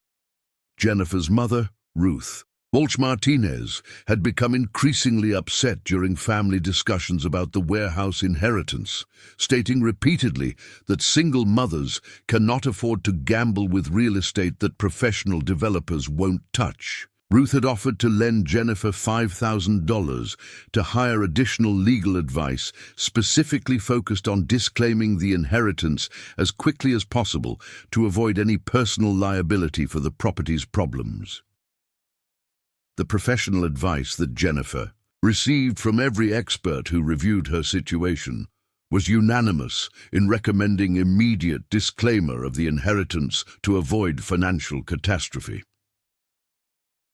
Jennifer's mother, Ruth Walsh Martinez, had become increasingly upset during family discussions about the warehouse inheritance, stating repeatedly that single mothers cannot afford to gamble with real estate that professional developers won't touch. Ruth had offered to lend Jennifer $5,000 to hire additional legal advice specifically focused on disclaiming the inheritance as quickly as possible to avoid any personal liability for the property's problems. The professional advice that Jennifer received from every expert who reviewed her situation was unanimous in recommending immediate disclaimer of the inheritance to avoid financial catastrophe.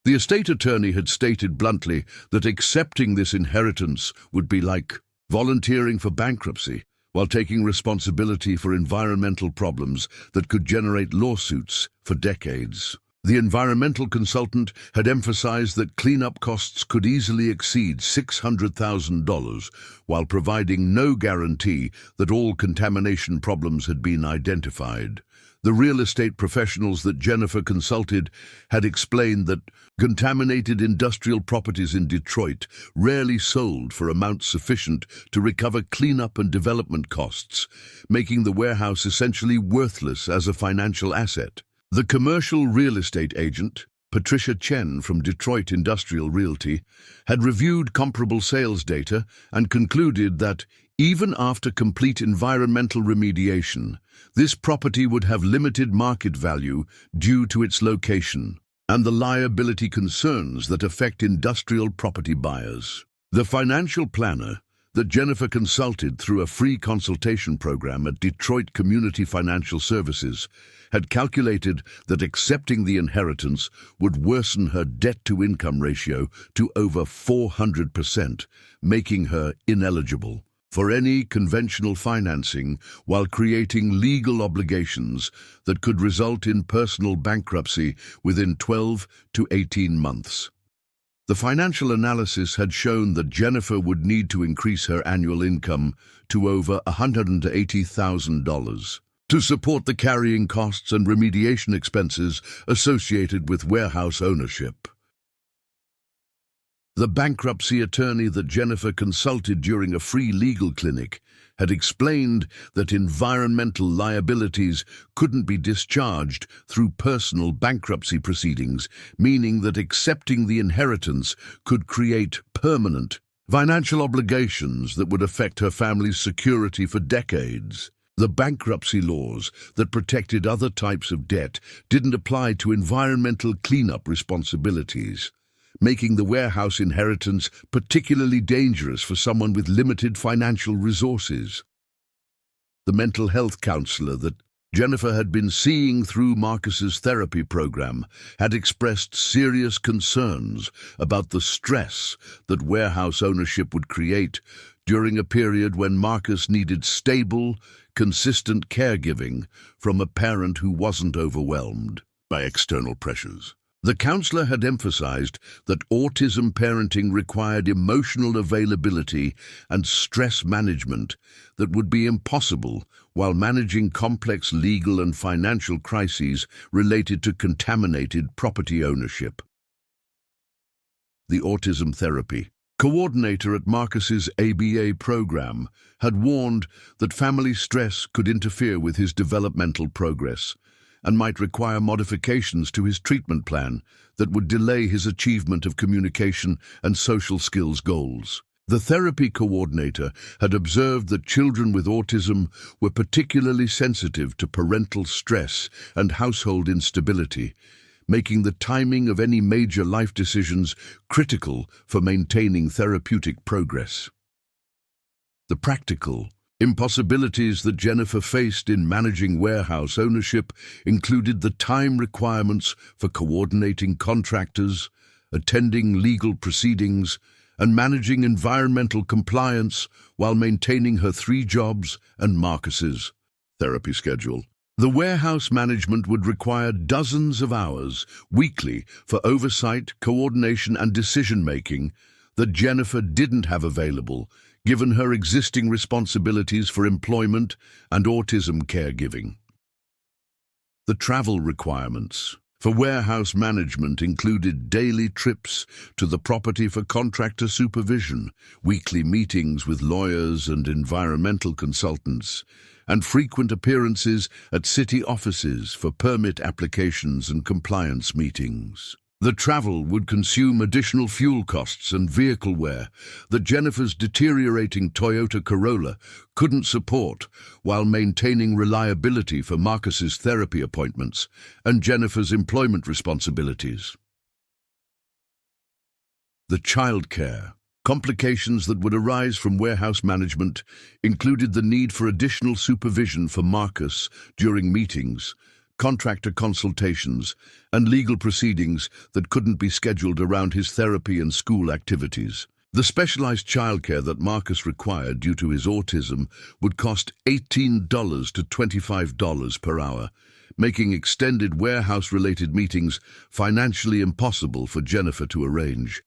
The estate attorney had stated bluntly that accepting this inheritance would be like volunteering for bankruptcy while taking responsibility for environmental problems that could generate lawsuits for decades. The environmental consultant had emphasized that cleanup costs could easily exceed $600,000 while providing no guarantee that all contamination problems had been identified. The real estate professionals that Jennifer consulted had explained that contaminated industrial properties in Detroit rarely sold for amounts sufficient to recover cleanup and development costs, making the warehouse essentially worthless as a financial asset. The commercial real estate agent, Patricia Chen from Detroit Industrial Realty, had reviewed comparable sales data and concluded that, even after complete environmental remediation, this property would have limited market value due to its location and the liability concerns that affect industrial property buyers. The financial planner that Jennifer consulted through a free consultation program at Detroit Community Financial Services had calculated that accepting the inheritance would worsen her debt-to-income ratio to over 400%, making her ineligible for any conventional financing while creating legal obligations that could result in personal bankruptcy within 12 to 18 months. The financial analysis had shown that Jennifer would need to increase her annual income to over $180,000 to support the carrying costs and remediation expenses associated with warehouse ownership. The bankruptcy attorney that Jennifer consulted during a free legal clinic had explained that environmental liabilities couldn't be discharged through personal bankruptcy proceedings, meaning that accepting the inheritance could create permanent financial obligations that would affect her family's security for decades. The bankruptcy laws that protected other types of debt didn't apply to environmental cleanup responsibilities, making the warehouse inheritance particularly dangerous for someone with limited financial resources. The mental health counselor that Jennifer had been seeing through Marcus's therapy program had expressed serious concerns about the stress that warehouse ownership would create during a period when Marcus needed stable, consistent caregiving from a parent who wasn't overwhelmed by external pressures. The counselor had emphasized that autism parenting required emotional availability and stress management that would be impossible while managing complex legal and financial crises related to contaminated property ownership. The autism therapy coordinator at Marcus's ABA program had warned that family stress could interfere with his developmental progress and might require modifications to his treatment plan that would delay his achievement of communication and social skills goals. The therapy coordinator had observed that children with autism were particularly sensitive to parental stress and household instability, making the timing of any major life decisions critical for maintaining therapeutic progress. The practical impossibilities that Jennifer faced in managing warehouse ownership included the time requirements for coordinating contractors, attending legal proceedings, and managing environmental compliance while maintaining her 3 jobs and Marcus's therapy schedule. The warehouse management would require dozens of hours weekly for oversight, coordination and decision-making that Jennifer didn't have available, given her existing responsibilities for employment and autism caregiving. The travel requirements for warehouse management included daily trips to the property for contractor supervision, weekly meetings with lawyers and environmental consultants, and frequent appearances at city offices for permit applications and compliance meetings. The travel would consume additional fuel costs and vehicle wear that Jennifer's deteriorating Toyota Corolla couldn't support, while maintaining reliability for Marcus's therapy appointments and Jennifer's employment responsibilities. The childcare complications that would arise from warehouse management included the need for additional supervision for Marcus during meetings, contractor consultations, and legal proceedings that couldn't be scheduled around his therapy and school activities. The specialized childcare that Marcus required due to his autism would cost $18 to $25 per hour, making extended warehouse-related meetings financially impossible for Jennifer to arrange.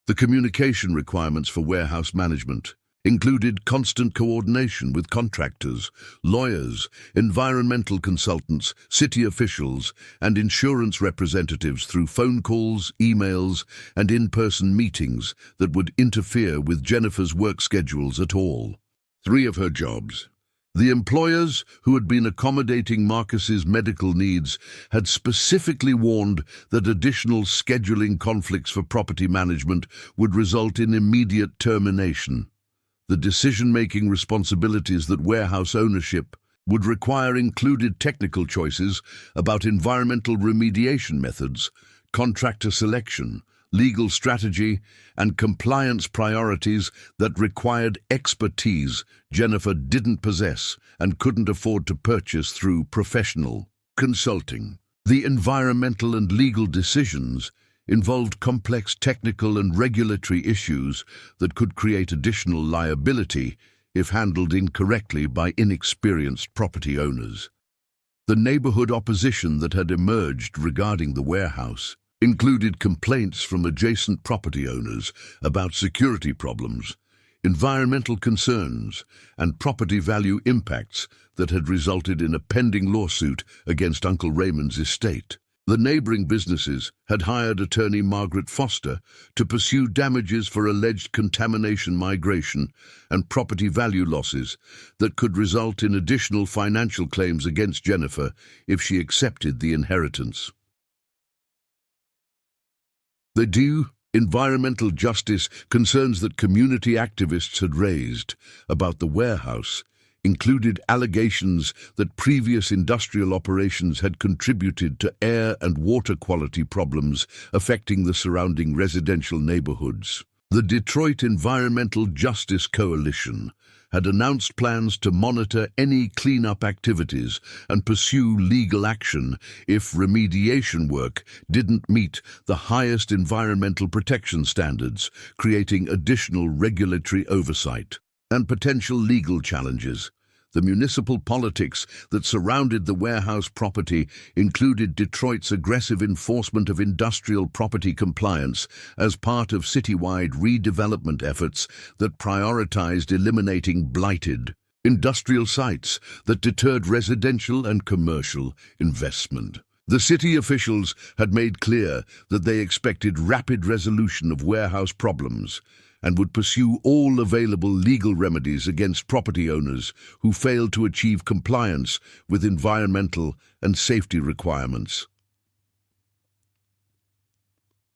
The communication requirements for warehouse management included constant coordination with contractors, lawyers, environmental consultants, city officials, and insurance representatives through phone calls, emails, and in-person meetings that would interfere with Jennifer's work schedules at all. 3 of her jobs. The employers who had been accommodating Marcus's medical needs had specifically warned that additional scheduling conflicts for property management would result in immediate termination. The decision-making responsibilities that warehouse ownership would require included technical choices about environmental remediation methods, contractor selection, legal strategy, and compliance priorities that required expertise Jennifer didn't possess and couldn't afford to purchase through professional consulting. The environmental and legal decisions involved complex technical and regulatory issues that could create additional liability if handled incorrectly by inexperienced property owners. The neighborhood opposition that had emerged regarding the warehouse included complaints from adjacent property owners about security problems, environmental concerns, and property value impacts that had resulted in a pending lawsuit against Uncle Raymond's estate. The neighboring businesses had hired attorney Margaret Foster to pursue damages for alleged contamination migration and property value losses that could result in additional financial claims against Jennifer if she accepted the inheritance. The due environmental justice concerns that community activists had raised about the warehouse included allegations that previous industrial operations had contributed to air and water quality problems affecting the surrounding residential neighborhoods. The Detroit Environmental Justice Coalition had announced plans to monitor any cleanup activities and pursue legal action if remediation work didn't meet the highest environmental protection standards, creating additional regulatory oversight and potential legal challenges. The municipal politics that surrounded the warehouse property included Detroit's aggressive enforcement of industrial property compliance as part of citywide redevelopment efforts that prioritized eliminating blighted industrial sites that deterred residential and commercial investment. The city officials had made clear that they expected rapid resolution of warehouse problems and would pursue all available legal remedies against property owners who failed to achieve compliance with environmental and safety requirements.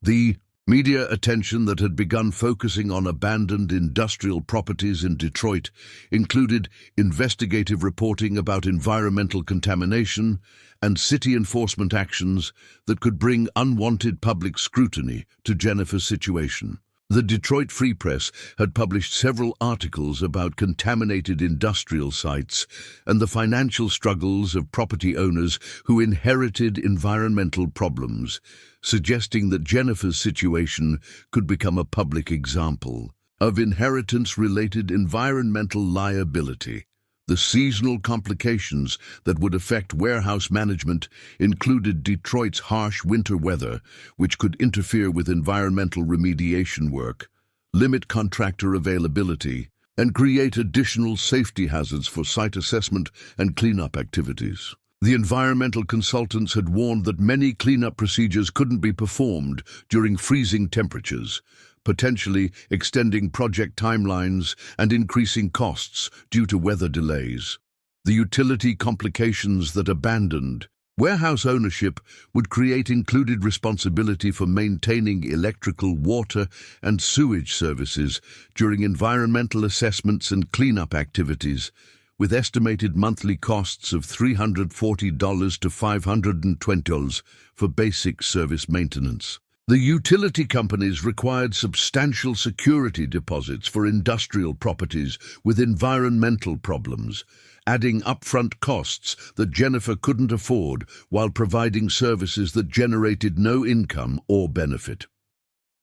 The media attention that had begun focusing on abandoned industrial properties in Detroit included investigative reporting about environmental contamination and city enforcement actions that could bring unwanted public scrutiny to Jennifer's situation. The Detroit Free Press had published several articles about contaminated industrial sites and the financial struggles of property owners who inherited environmental problems, suggesting that Jennifer's situation could become a public example of inheritance-related environmental liability. The seasonal complications that would affect warehouse management included Detroit's harsh winter weather, which could interfere with environmental remediation work, limit contractor availability, and create additional safety hazards for site assessment and cleanup activities. The environmental consultants had warned that many cleanup procedures couldn't be performed during freezing temperatures, potentially extending project timelines and increasing costs due to weather delays. The utility complications that abandoned warehouse ownership would create included responsibility for maintaining electrical, water, and sewage services during environmental assessments and cleanup activities, with estimated monthly costs of $340 to $520 for basic service maintenance. The utility companies required substantial security deposits for industrial properties with environmental problems, adding upfront costs that Jennifer couldn't afford while providing services that generated no income or benefit.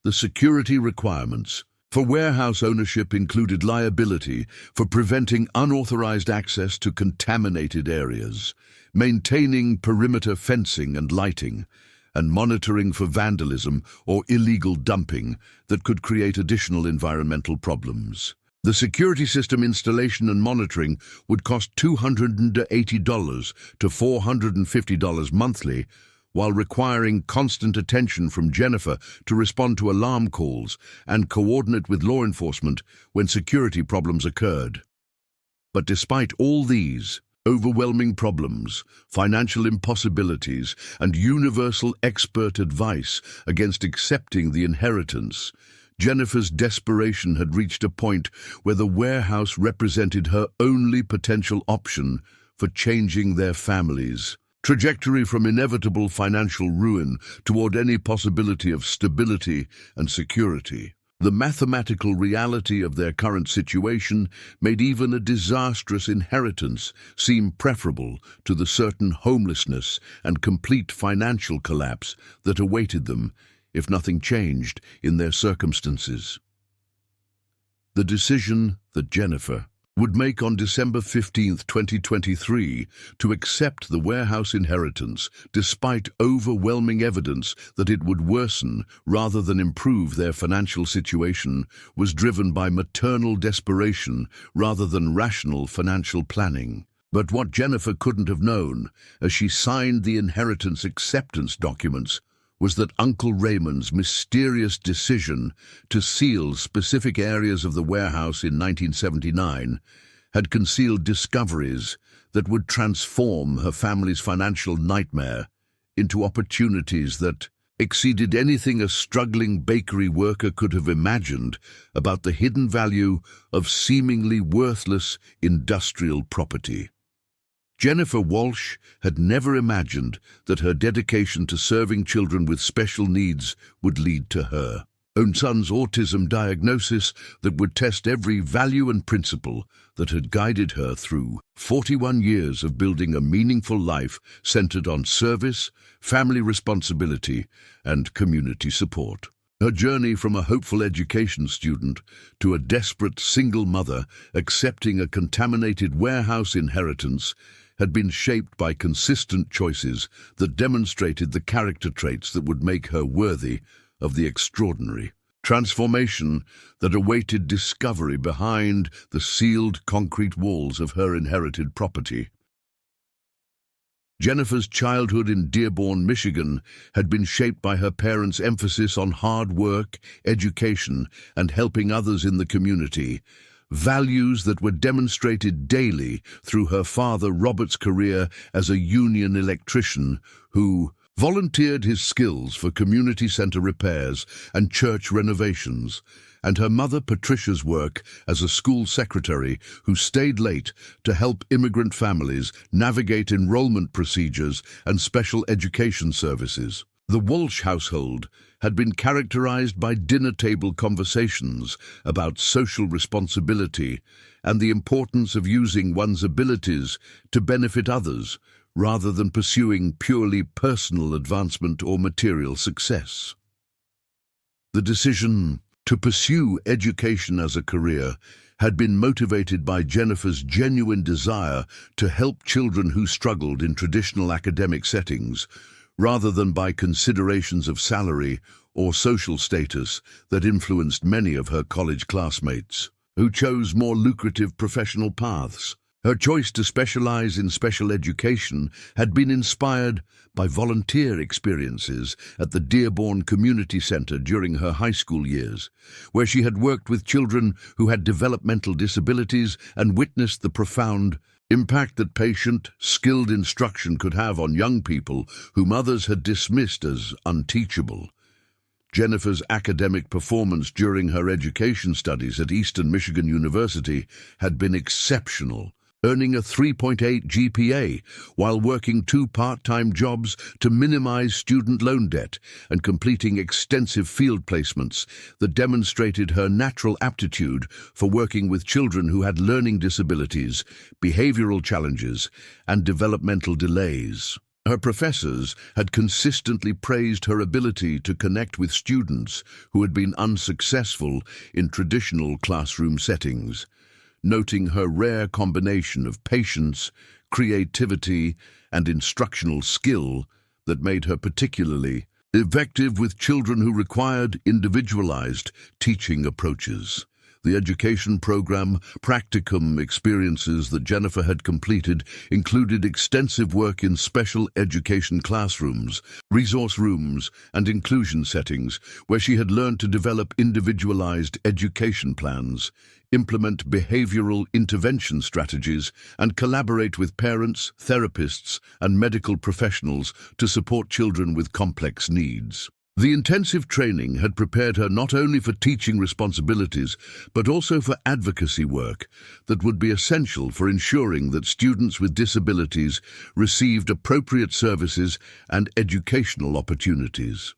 The security requirements for warehouse ownership included liability for preventing unauthorized access to contaminated areas, maintaining perimeter fencing and lighting, and monitoring for vandalism or illegal dumping that could create additional environmental problems. The security system installation and monitoring would cost $280 to $450 monthly, while requiring constant attention from Jennifer to respond to alarm calls and coordinate with law enforcement when security problems occurred. But despite all these overwhelming problems, financial impossibilities, and universal expert advice against accepting the inheritance, Jennifer's desperation had reached a point where the warehouse represented her only potential option for changing their family's trajectory from inevitable financial ruin toward any possibility of stability and security. The mathematical reality of their current situation made even a disastrous inheritance seem preferable to the certain homelessness and complete financial collapse that awaited them if nothing changed in their circumstances. The decision that Jennifer would make on December 15, 2023, to accept the warehouse inheritance despite overwhelming evidence that it would worsen rather than improve their financial situation, was driven by maternal desperation rather than rational financial planning. But what Jennifer couldn't have known, as she signed the inheritance acceptance documents, was that Uncle Raymond's mysterious decision to seal specific areas of the warehouse in 1979 had concealed discoveries that would transform her family's financial nightmare into opportunities that exceeded anything a struggling bakery worker could have imagined about the hidden value of seemingly worthless industrial property. Jennifer Walsh had never imagined that her dedication to serving children with special needs would lead to her own son's autism diagnosis that would test every value and principle that had guided her through 41 years of building a meaningful life centered on service, family responsibility, and community support. Her journey from a hopeful education student to a desperate single mother accepting a contaminated warehouse inheritance had been shaped by consistent choices that demonstrated the character traits that would make her worthy of the extraordinary transformation that awaited discovery behind the sealed concrete walls of her inherited property. Jennifer's childhood in Dearborn, Michigan, had been shaped by her parents' emphasis on hard work, education, and helping others in the community, values that were demonstrated daily through her father Robert's career as a union electrician who volunteered his skills for community center repairs and church renovations, and her mother Patricia's work as a school secretary who stayed late to help immigrant families navigate enrollment procedures and special education services. The Walsh household had been characterized by dinner-table conversations about social responsibility and the importance of using one's abilities to benefit others rather than pursuing purely personal advancement or material success. The decision to pursue education as a career had been motivated by Jennifer's genuine desire to help children who struggled in traditional academic settings, rather than by considerations of salary or social status that influenced many of her college classmates, who chose more lucrative professional paths. Her choice to specialize in special education had been inspired by volunteer experiences at the Dearborn Community Center during her high school years, where she had worked with children who had developmental disabilities and witnessed the profound impact that patient, skilled instruction could have on young people whom others had dismissed as unteachable. Jennifer's academic performance during her education studies at Eastern Michigan University had been exceptional, earning a 3.8 GPA while working 2 part-time jobs to minimize student loan debt and completing extensive field placements that demonstrated her natural aptitude for working with children who had learning disabilities, behavioral challenges, and developmental delays. Her professors had consistently praised her ability to connect with students who had been unsuccessful in traditional classroom settings, noting her rare combination of patience, creativity, and instructional skill that made her particularly effective with children who required individualized teaching approaches. The education program practicum experiences that Jennifer had completed included extensive work in special education classrooms, resource rooms, and inclusion settings, where she had learned to develop individualized education plans, implement behavioral intervention strategies, and collaborate with parents, therapists, and medical professionals to support children with complex needs. The intensive training had prepared her not only for teaching responsibilities, but also for advocacy work that would be essential for ensuring that students with disabilities received appropriate services and educational opportunities.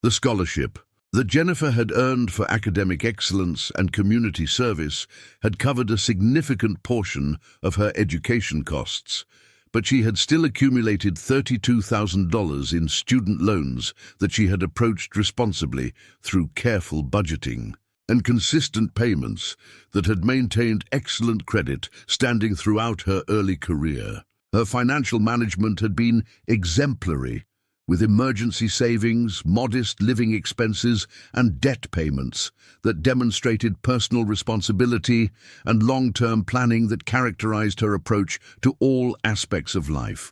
The scholarship that Jennifer had earned for academic excellence and community service had covered a significant portion of her education costs, but she had still accumulated $32,000 in student loans that she had approached responsibly through careful budgeting and consistent payments that had maintained excellent credit standing throughout her early career. Her financial management had been exemplary, with emergency savings, modest living expenses, and debt payments that demonstrated personal responsibility and long-term planning that characterized her approach to all aspects of life.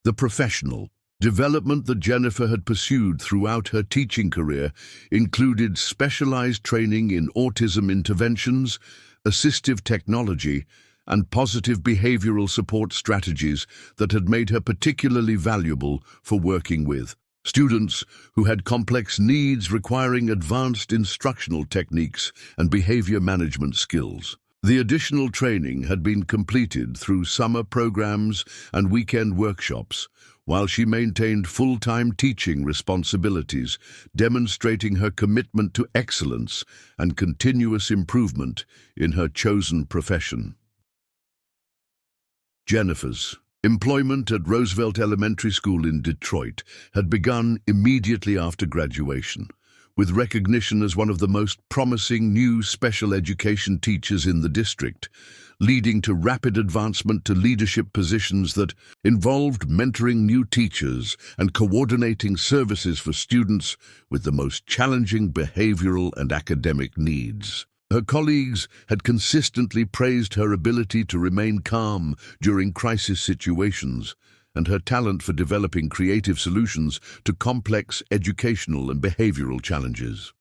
The professional development that Jennifer had pursued throughout her teaching career included specialized training in autism interventions, assistive technology, and positive behavioral support strategies that had made her particularly valuable for working with students who had complex needs requiring advanced instructional techniques and behavior management skills. The additional training had been completed through summer programs and weekend workshops, while she maintained full-time teaching responsibilities, demonstrating her commitment to excellence and continuous improvement in her chosen profession. Jennifer's employment at Roosevelt Elementary School in Detroit had begun immediately after graduation, with recognition as one of the most promising new special education teachers in the district, leading to rapid advancement to leadership positions that involved mentoring new teachers and coordinating services for students with the most challenging behavioral and academic needs. Her colleagues had consistently praised her ability to remain calm during crisis situations and her talent for developing creative solutions to complex educational and behavioral challenges.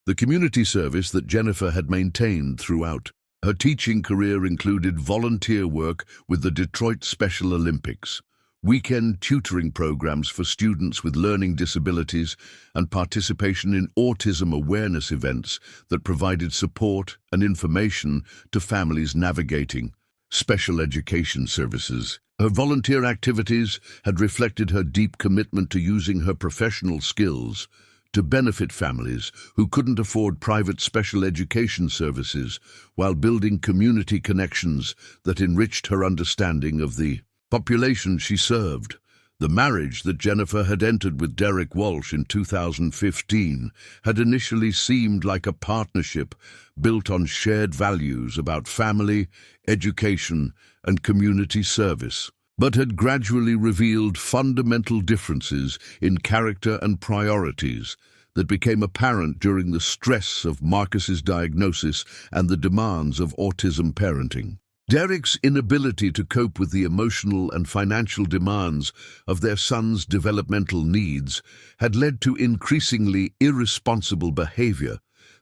The community service that Jennifer had maintained throughout her teaching career included volunteer work with the Detroit Special Olympics, weekend tutoring programs for students with learning disabilities, and participation in autism awareness events that provided support and information to families navigating special education services. Her volunteer activities had reflected her deep commitment to using her professional skills to benefit families who couldn't afford private special education services, while building community connections that enriched her understanding of the population she served. The marriage that Jennifer had entered with Derek Walsh in 2015 had initially seemed like a partnership built on shared values about family, education, and community service, but had gradually revealed fundamental differences in character and priorities that became apparent during the stress of Marcus's diagnosis and the demands of autism parenting. Derek's inability to cope with the emotional and financial demands of their son's developmental needs had led to increasingly irresponsible behavior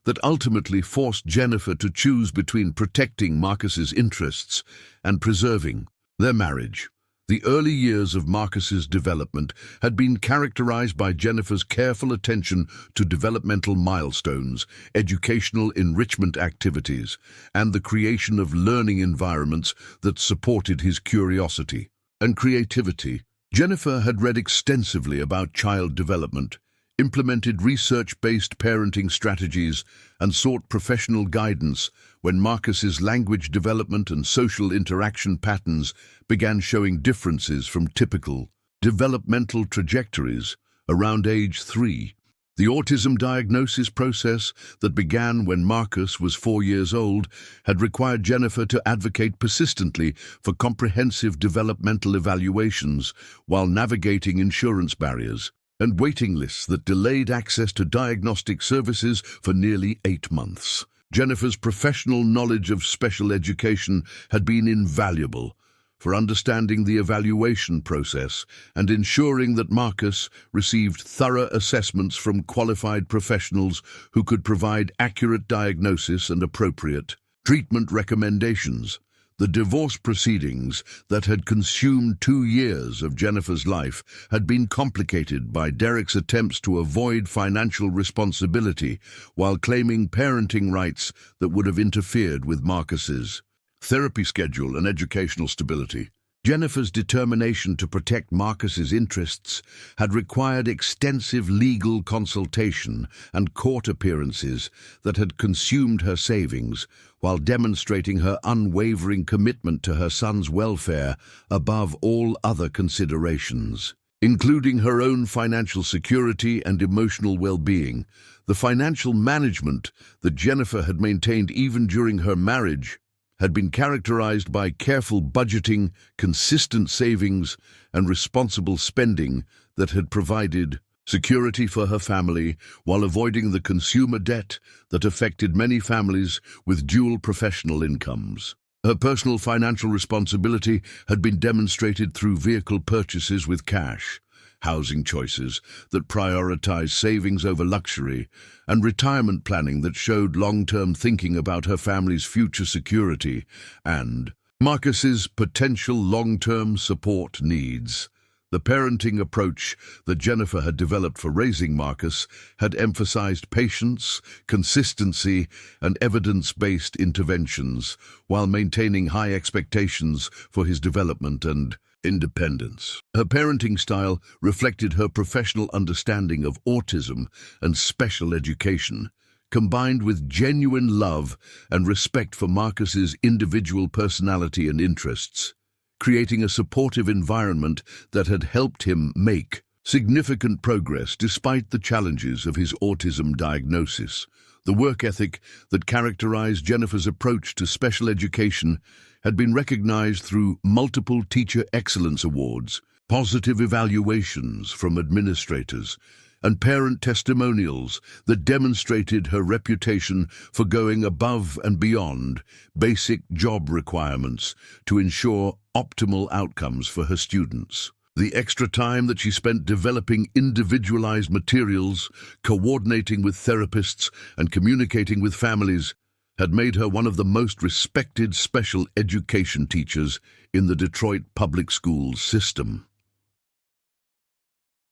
that ultimately forced Jennifer to choose between protecting Marcus's interests and preserving their marriage. The early years of Marcus's development had been characterized by Jennifer's careful attention to developmental milestones, educational enrichment activities, and the creation of learning environments that supported his curiosity and creativity. Jennifer had read extensively about child development, implemented research-based parenting strategies, and sought professional guidance when Marcus's language development and social interaction patterns began showing differences from typical developmental trajectories around age 3. The autism diagnosis process that began when Marcus was 4 years old had required Jennifer to advocate persistently for comprehensive developmental evaluations while navigating insurance barriers and waiting lists that delayed access to diagnostic services for nearly 8 months. Jennifer's professional knowledge of special education had been invaluable for understanding the evaluation process and ensuring that Marcus received thorough assessments from qualified professionals who could provide accurate diagnosis and appropriate treatment recommendations. The divorce proceedings that had consumed 2 years of Jennifer's life had been complicated by Derek's attempts to avoid financial responsibility while claiming parenting rights that would have interfered with Marcus's therapy schedule and educational stability. Jennifer's determination to protect Marcus's interests had required extensive legal consultation and court appearances that had consumed her savings, while demonstrating her unwavering commitment to her son's welfare above all other considerations, including her own financial security and emotional well-being. The financial management that Jennifer had maintained even during her marriage had been characterized by careful budgeting, consistent savings, and responsible spending that had provided security for her family while avoiding the consumer debt that affected many families with dual professional incomes. Her personal financial responsibility had been demonstrated through vehicle purchases with cash, housing choices that prioritized savings over luxury, and retirement planning that showed long-term thinking about her family's future security and Marcus's potential long-term support needs. The parenting approach that Jennifer had developed for raising Marcus had emphasized patience, consistency, and evidence-based interventions, while maintaining high expectations for his development and independence. Her parenting style reflected her professional understanding of autism and special education, combined with genuine love and respect for Marcus's individual personality and interests, creating a supportive environment that had helped him make significant progress despite the challenges of his autism diagnosis. The work ethic that characterized Jennifer's approach to special education had been recognized through multiple Teacher Excellence Awards, positive evaluations from administrators, and parent testimonials that demonstrated her reputation for going above and beyond basic job requirements to ensure optimal outcomes for her students. The extra time that she spent developing individualized materials, coordinating with therapists, and communicating with families had made her one of the most respected special education teachers in the Detroit public schools system.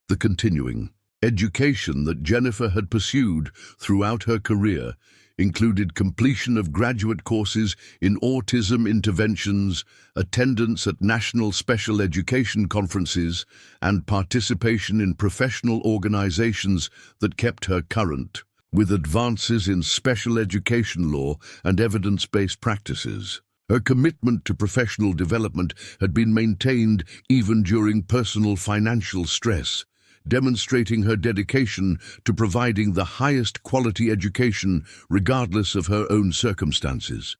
The continuing education that Jennifer had pursued throughout her career included completion of graduate courses in autism interventions, attendance at national special education conferences, and participation in professional organizations that kept her current with advances in special education law and evidence-based practices. Her commitment to professional development had been maintained even during personal financial stress, demonstrating her dedication to providing the highest quality education regardless of her own circumstances.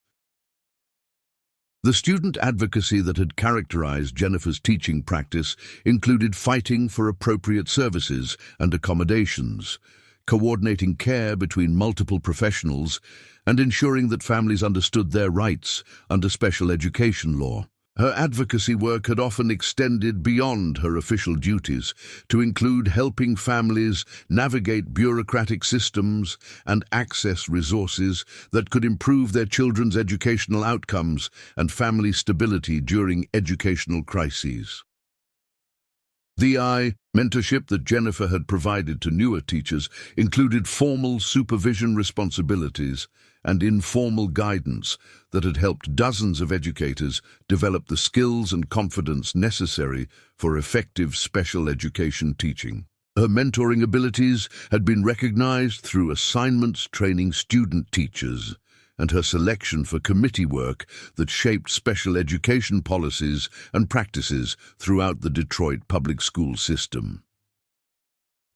The student advocacy that had characterized Jennifer's teaching practice included fighting for appropriate services and accommodations, coordinating care between multiple professionals, and ensuring that families understood their rights under special education law. Her advocacy work had often extended beyond her official duties to include helping families navigate bureaucratic systems and access resources that could improve their children's educational outcomes and family stability during educational crises. The mentorship that Jennifer had provided to newer teachers included formal supervision responsibilities and informal guidance that had helped dozens of educators develop the skills and confidence necessary for effective special education teaching. Her mentoring abilities had been recognized through assignments training student teachers and her selection for committee work that shaped special education policies and practices throughout the Detroit public school system.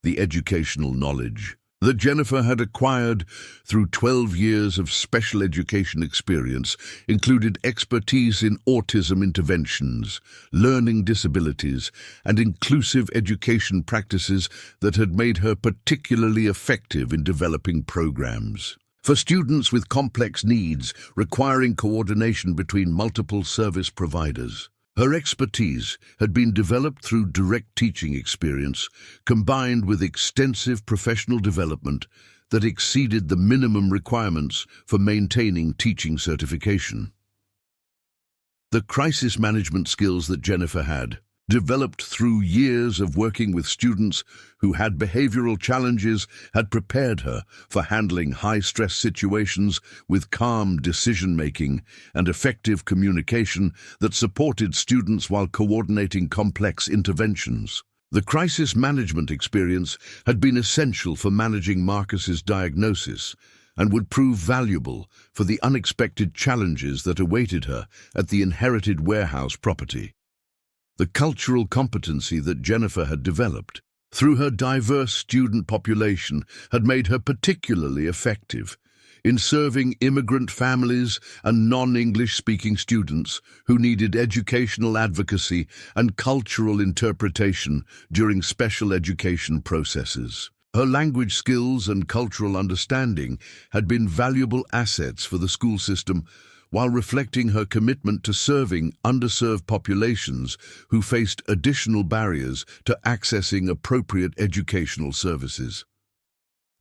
The educational knowledge that Jennifer had acquired through 12 years of special education experience included expertise in autism interventions, learning disabilities, and inclusive education practices that had made her particularly effective in developing programs for students with complex needs requiring coordination between multiple service providers. Her expertise had been developed through direct teaching experience, combined with extensive professional development that exceeded the minimum requirements for maintaining teaching certification. The crisis management skills that Jennifer had, developed through years of working with students who had behavioral challenges, had prepared her for handling high-stress situations with calm decision-making and effective communication that supported students while coordinating complex interventions. The crisis management experience had been essential for managing Marcus's diagnosis and would prove valuable for the unexpected challenges that awaited her at the inherited warehouse property. The cultural competency that Jennifer had developed through her diverse student population had made her particularly effective in serving immigrant families and non-English-speaking students who needed educational advocacy and cultural interpretation during special education processes. Her language skills and cultural understanding had been valuable assets for the school system, while reflecting her commitment to serving underserved populations who faced additional barriers to accessing appropriate educational services.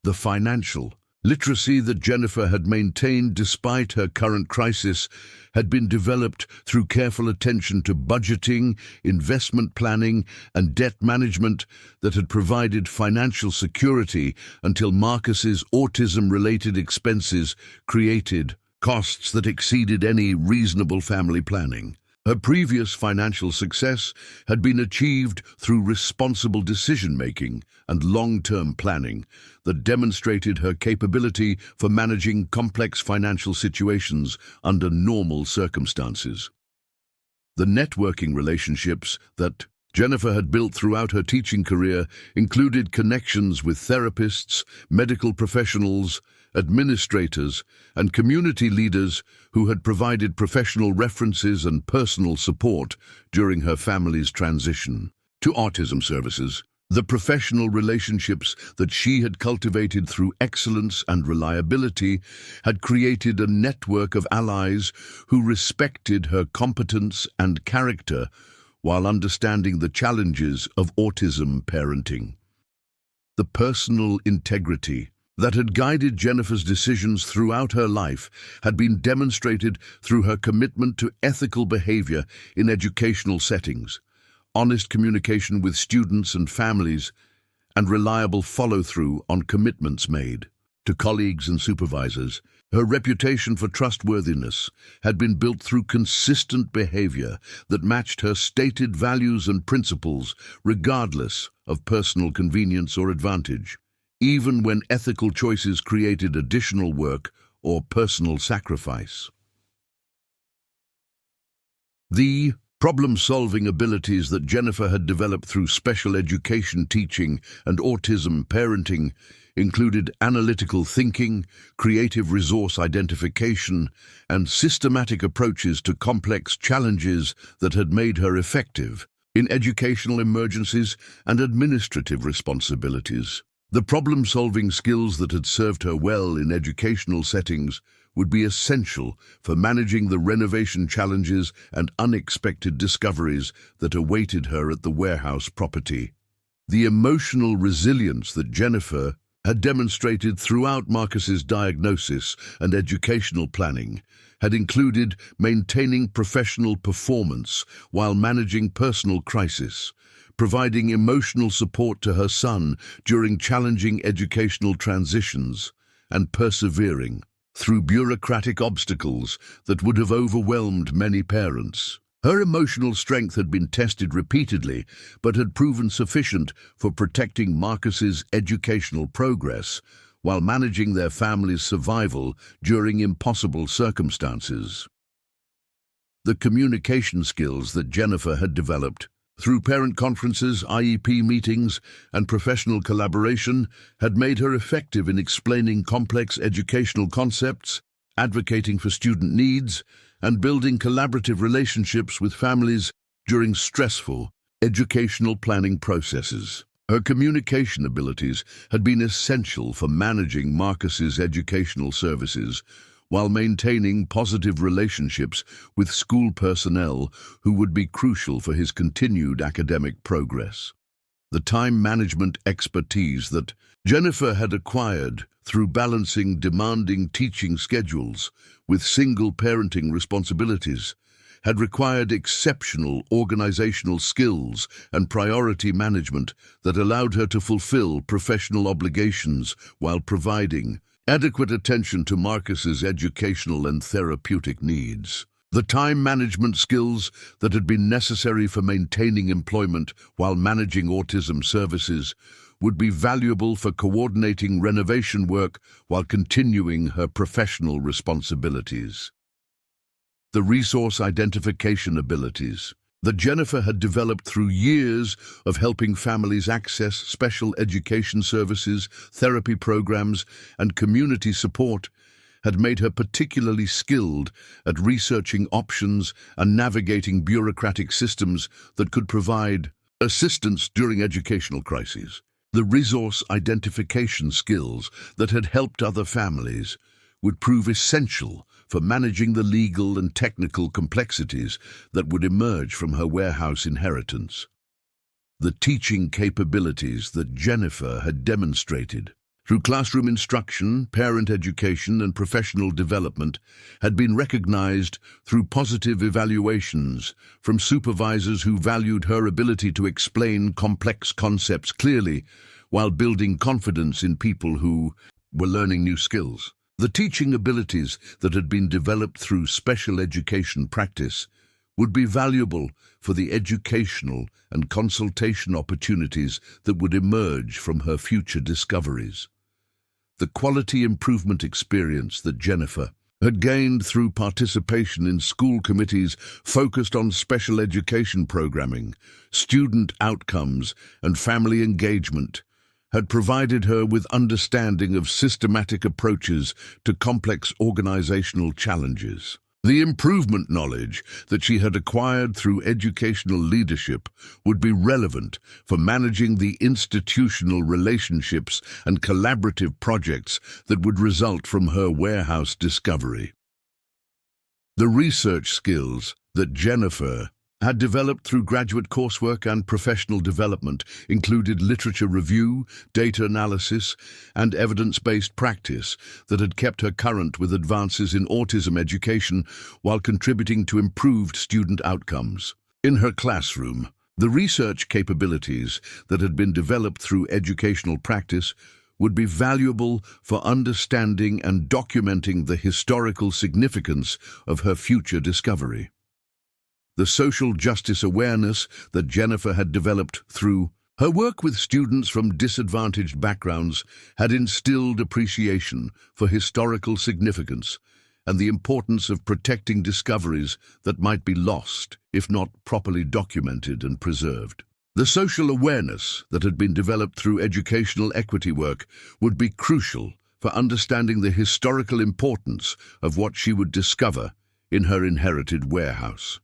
The financial literacy that Jennifer had maintained despite her current crisis had been developed through careful attention to budgeting, investment planning, and debt management that had provided financial security until Marcus's autism-related expenses created costs that exceeded any reasonable family planning. Her previous financial success had been achieved through responsible decision-making and long-term planning that demonstrated her capability for managing complex financial situations under normal circumstances. The networking relationships that Jennifer had built throughout her teaching career included connections with therapists, medical professionals, administrators, and community leaders who had provided professional references and personal support during her family's transition to autism services. The professional relationships that she had cultivated through excellence and reliability had created a network of allies who respected her competence and character while understanding the challenges of autism parenting. The personal integrity that had guided Jennifer's decisions throughout her life had been demonstrated through her commitment to ethical behavior in educational settings, honest communication with students and families, and reliable follow-through on commitments made. To colleagues and supervisors, her reputation for trustworthiness had been built through consistent behavior that matched her stated values and principles regardless of personal convenience or advantage, even when ethical choices created additional work or personal sacrifice. The problem-solving abilities that Jennifer had developed through special education teaching and autism parenting included analytical thinking, creative resource identification, and systematic approaches to complex challenges that had made her effective in educational emergencies and administrative responsibilities. The problem-solving skills that had served her well in educational settings would be essential for managing the renovation challenges and unexpected discoveries that awaited her at the warehouse property. The emotional resilience that Jennifer had demonstrated throughout Marcus's diagnosis and educational planning had included maintaining professional performance while managing personal crisis, providing emotional support to her son during challenging educational transitions, and persevering through bureaucratic obstacles that would have overwhelmed many parents. Her emotional strength had been tested repeatedly, but had proven sufficient for protecting Marcus's educational progress while managing their family's survival during impossible circumstances. The communication skills that Jennifer had developed through parent conferences, IEP meetings, and professional collaboration had made her effective in explaining complex educational concepts, advocating for student needs, and building collaborative relationships with families during stressful educational planning processes. Her communication abilities had been essential for managing Marcus's educational services while maintaining positive relationships with school personnel who would be crucial for his continued academic progress. The time management expertise that Jennifer had acquired through balancing demanding teaching schedules with single parenting responsibilities had required exceptional organizational skills and priority management that allowed her to fulfill professional obligations while providing adequate attention to Marcus's educational and therapeutic needs. The time management skills that had been necessary for maintaining employment while managing autism services would be valuable for coordinating renovation work while continuing her professional responsibilities. The resource identification abilities that Jennifer had developed through years of helping families access special education services, therapy programs, and community support had made her particularly skilled at researching options and navigating bureaucratic systems that could provide assistance during educational crises. The resource identification skills that had helped other families would prove essential for managing the legal and technical complexities that would emerge from her warehouse inheritance. The teaching capabilities that Jennifer had demonstrated through classroom instruction, parent education, and professional development had been recognized through positive evaluations from supervisors who valued her ability to explain complex concepts clearly while building confidence in people who were learning new skills. The teaching abilities that had been developed through special education practice would be valuable for the educational and consultation opportunities that would emerge from her future discoveries. The quality improvement experience that Jennifer had gained through participation in school committees focused on special education programming, student outcomes, and family engagement had provided her with understanding of systematic approaches to complex organizational challenges. The improvement knowledge that she had acquired through educational leadership would be relevant for managing the institutional relationships and collaborative projects that would result from her warehouse discovery. The research skills that Jennifer had developed through graduate coursework and professional development included literature review, data analysis, and evidence-based practice that had kept her current with advances in autism education while contributing to improved student outcomes. In her classroom, the research capabilities that had been developed through educational practice would be valuable for understanding and documenting the historical significance of her future discovery. The social justice awareness that Jennifer had developed through her work with students from disadvantaged backgrounds had instilled appreciation for historical significance and the importance of protecting discoveries that might be lost if not properly documented and preserved. The social awareness that had been developed through educational equity work would be crucial for understanding the historical importance of what she would discover in her inherited warehouse.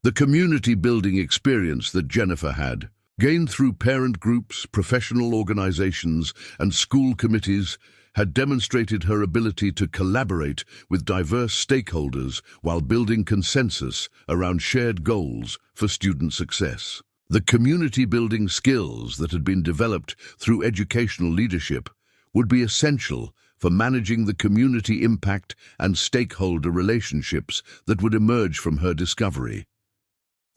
The community-building experience that Jennifer had, gained through parent groups, professional organizations, and school committees, had demonstrated her ability to collaborate with diverse stakeholders while building consensus around shared goals for student success. The community-building skills that had been developed through educational leadership would be essential for managing the community impact and stakeholder relationships that would emerge from her discovery.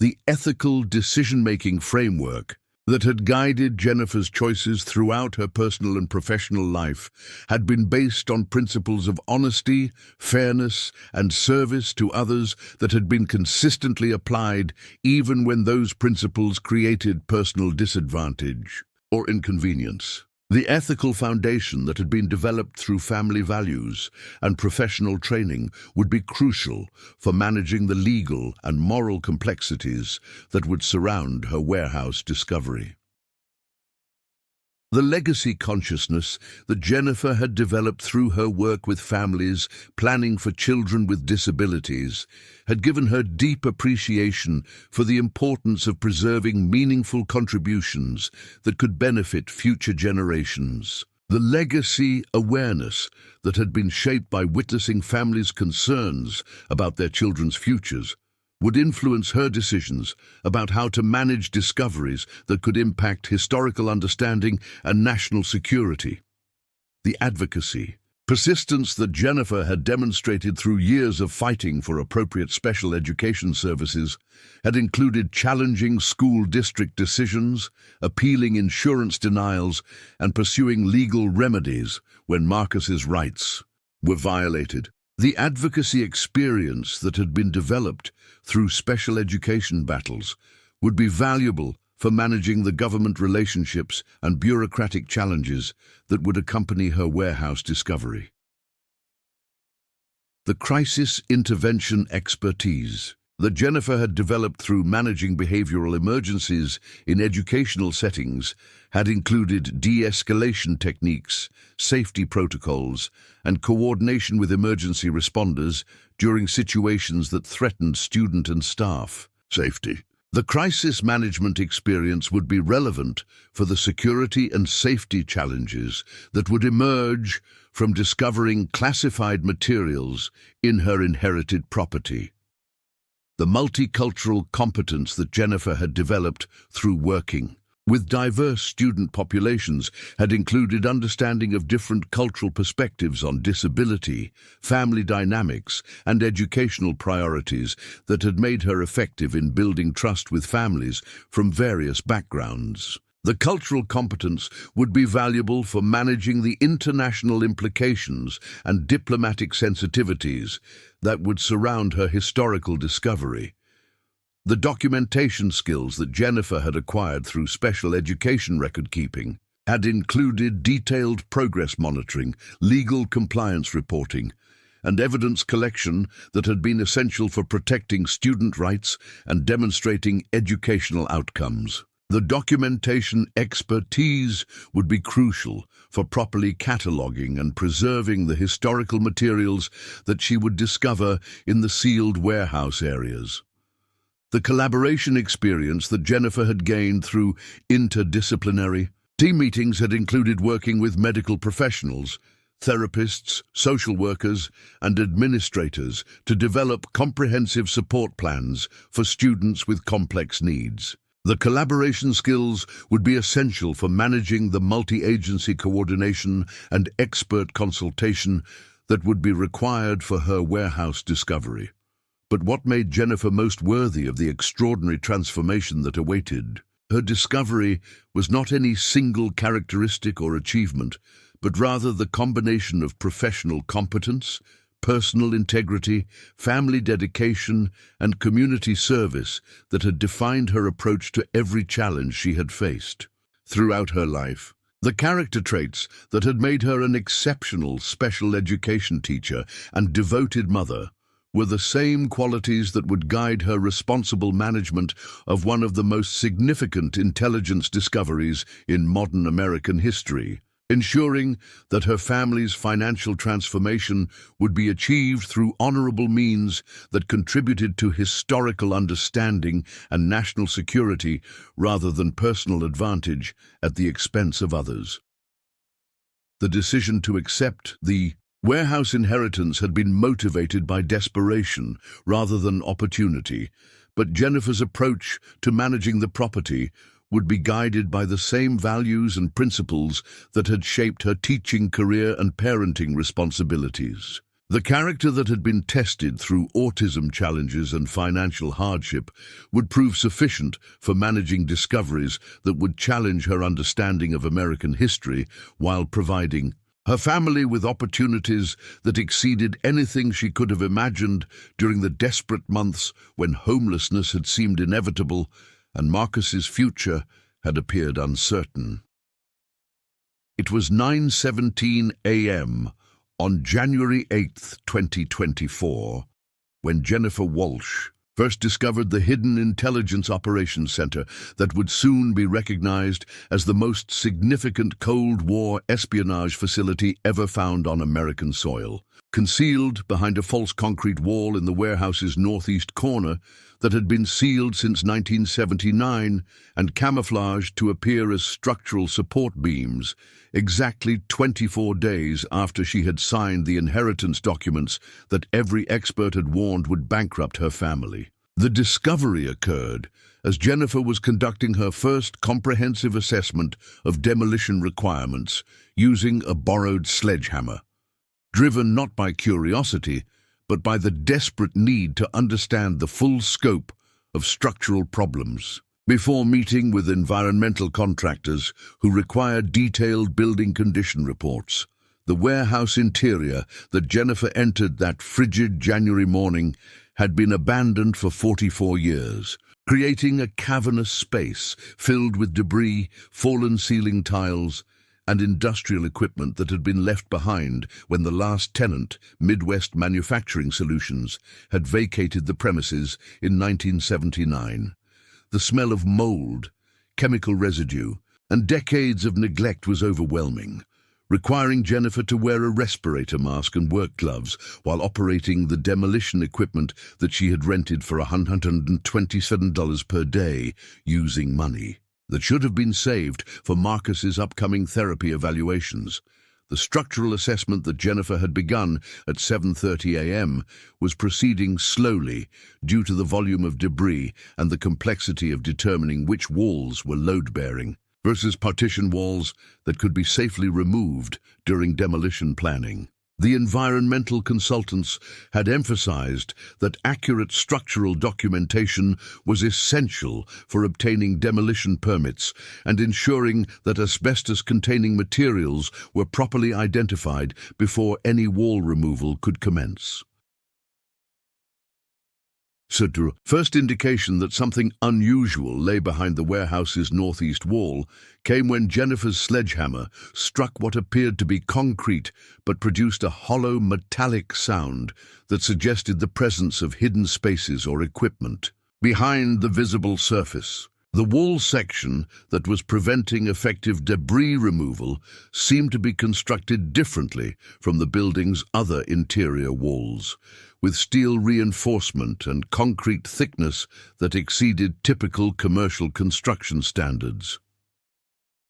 The ethical decision-making framework that had guided Jennifer's choices throughout her personal and professional life had been based on principles of honesty, fairness, and service to others that had been consistently applied even when those principles created personal disadvantage or inconvenience. The ethical foundation that had been developed through family values and professional training would be crucial for managing the legal and moral complexities that would surround her warehouse discovery. The legacy consciousness that Jennifer had developed through her work with families planning for children with disabilities had given her deep appreciation for the importance of preserving meaningful contributions that could benefit future generations. The legacy awareness that had been shaped by witnessing families' concerns about their children's futures would influence her decisions about how to manage discoveries that could impact historical understanding and national security. The advocacy, persistence that Jennifer had demonstrated through years of fighting for appropriate special education services had included challenging school district decisions, appealing insurance denials, and pursuing legal remedies when Marcus's rights were violated. The advocacy experience that had been developed through special education battles would be valuable for managing the government relationships and bureaucratic challenges that would accompany her warehouse discovery. The crisis intervention expertise that Jennifer had developed through managing behavioral emergencies in educational settings had included de-escalation techniques, safety protocols, and coordination with emergency responders during situations that threatened student and staff safety. The crisis management experience would be relevant for the security and safety challenges that would emerge from discovering classified materials in her inherited property. The multicultural competence that Jennifer had developed through working with diverse student populations had included understanding of different cultural perspectives on disability, family dynamics, and educational priorities that had made her effective in building trust with families from various backgrounds. The cultural competence would be valuable for managing the international implications and diplomatic sensitivities that would surround her historical discovery. The documentation skills that Jennifer had acquired through special education record-keeping had included detailed progress monitoring, legal compliance reporting, and evidence collection that had been essential for protecting student rights and demonstrating educational outcomes. The documentation expertise would be crucial for properly cataloging and preserving the historical materials that she would discover in the sealed warehouse areas. The collaboration experience that Jennifer had gained through interdisciplinary team meetings had included working with medical professionals, therapists, social workers, and administrators to develop comprehensive support plans for students with complex needs. The collaboration skills would be essential for managing the multi-agency coordination and expert consultation that would be required for her warehouse discovery. But what made Jennifer most worthy of the extraordinary transformation that awaited her discovery was not any single characteristic or achievement, but rather the combination of professional competence, personal integrity, family dedication, and community service that had defined her approach to every challenge she had faced. Throughout her life, The character traits that had made her an exceptional special education teacher and devoted mother were the same qualities that would guide her responsible management of one of the most significant intelligence discoveries in modern American history, ensuring that her family's financial transformation would be achieved through honorable means that contributed to historical understanding and national security rather than personal advantage at the expense of others. The decision to accept the warehouse inheritance had been motivated by desperation rather than opportunity, but Jennifer's approach to managing the property would be guided by the same values and principles that had shaped her teaching career and parenting responsibilities. The character that had been tested through autism challenges and financial hardship would prove sufficient for managing discoveries that would challenge her understanding of American history while providing her family with opportunities that exceeded anything she could have imagined during the desperate months when homelessness had seemed inevitable and Marcus's future had appeared uncertain. It was 9:17 a.m. on January 8th, 2024, when Jennifer Walsh first discovered the hidden intelligence operations center that would soon be recognized as the most significant Cold War espionage facility ever found on American soil. Concealed behind a false concrete wall in the warehouse's northeast corner that had been sealed since 1979 and camouflaged to appear as structural support beams, exactly 24 days after she had signed the inheritance documents that every expert had warned would bankrupt her family. The discovery occurred as Jennifer was conducting her first comprehensive assessment of demolition requirements using a borrowed sledgehammer, driven not by curiosity, but by the desperate need to understand the full scope of structural problems. Before meeting with environmental contractors who required detailed building condition reports, the warehouse interior that Jennifer entered that frigid January morning had been abandoned for 44 years, creating a cavernous space filled with debris, fallen ceiling tiles, and industrial equipment that had been left behind when the last tenant, Midwest Manufacturing Solutions, had vacated the premises in 1979. The smell of mold, chemical residue, and decades of neglect was overwhelming, requiring Jennifer to wear a respirator mask and work gloves while operating the demolition equipment that she had rented for $127 per day using money that should have been saved for Marcus's upcoming therapy evaluations. The structural assessment that Jennifer had begun at 7:30 a.m. was proceeding slowly due to the volume of debris and the complexity of determining which walls were load-bearing versus partition walls that could be safely removed during demolition planning. The environmental consultants had emphasized that accurate structural documentation was essential for obtaining demolition permits and ensuring that asbestos-containing materials were properly identified before any wall removal could commence. The first indication that something unusual lay behind the warehouse's northeast wall came when Jennifer's sledgehammer struck what appeared to be concrete but produced a hollow metallic sound that suggested the presence of hidden spaces or equipment behind the visible surface. The wall section that was preventing effective debris removal seemed to be constructed differently from the building's other interior walls, with steel reinforcement and concrete thickness that exceeded typical commercial construction standards.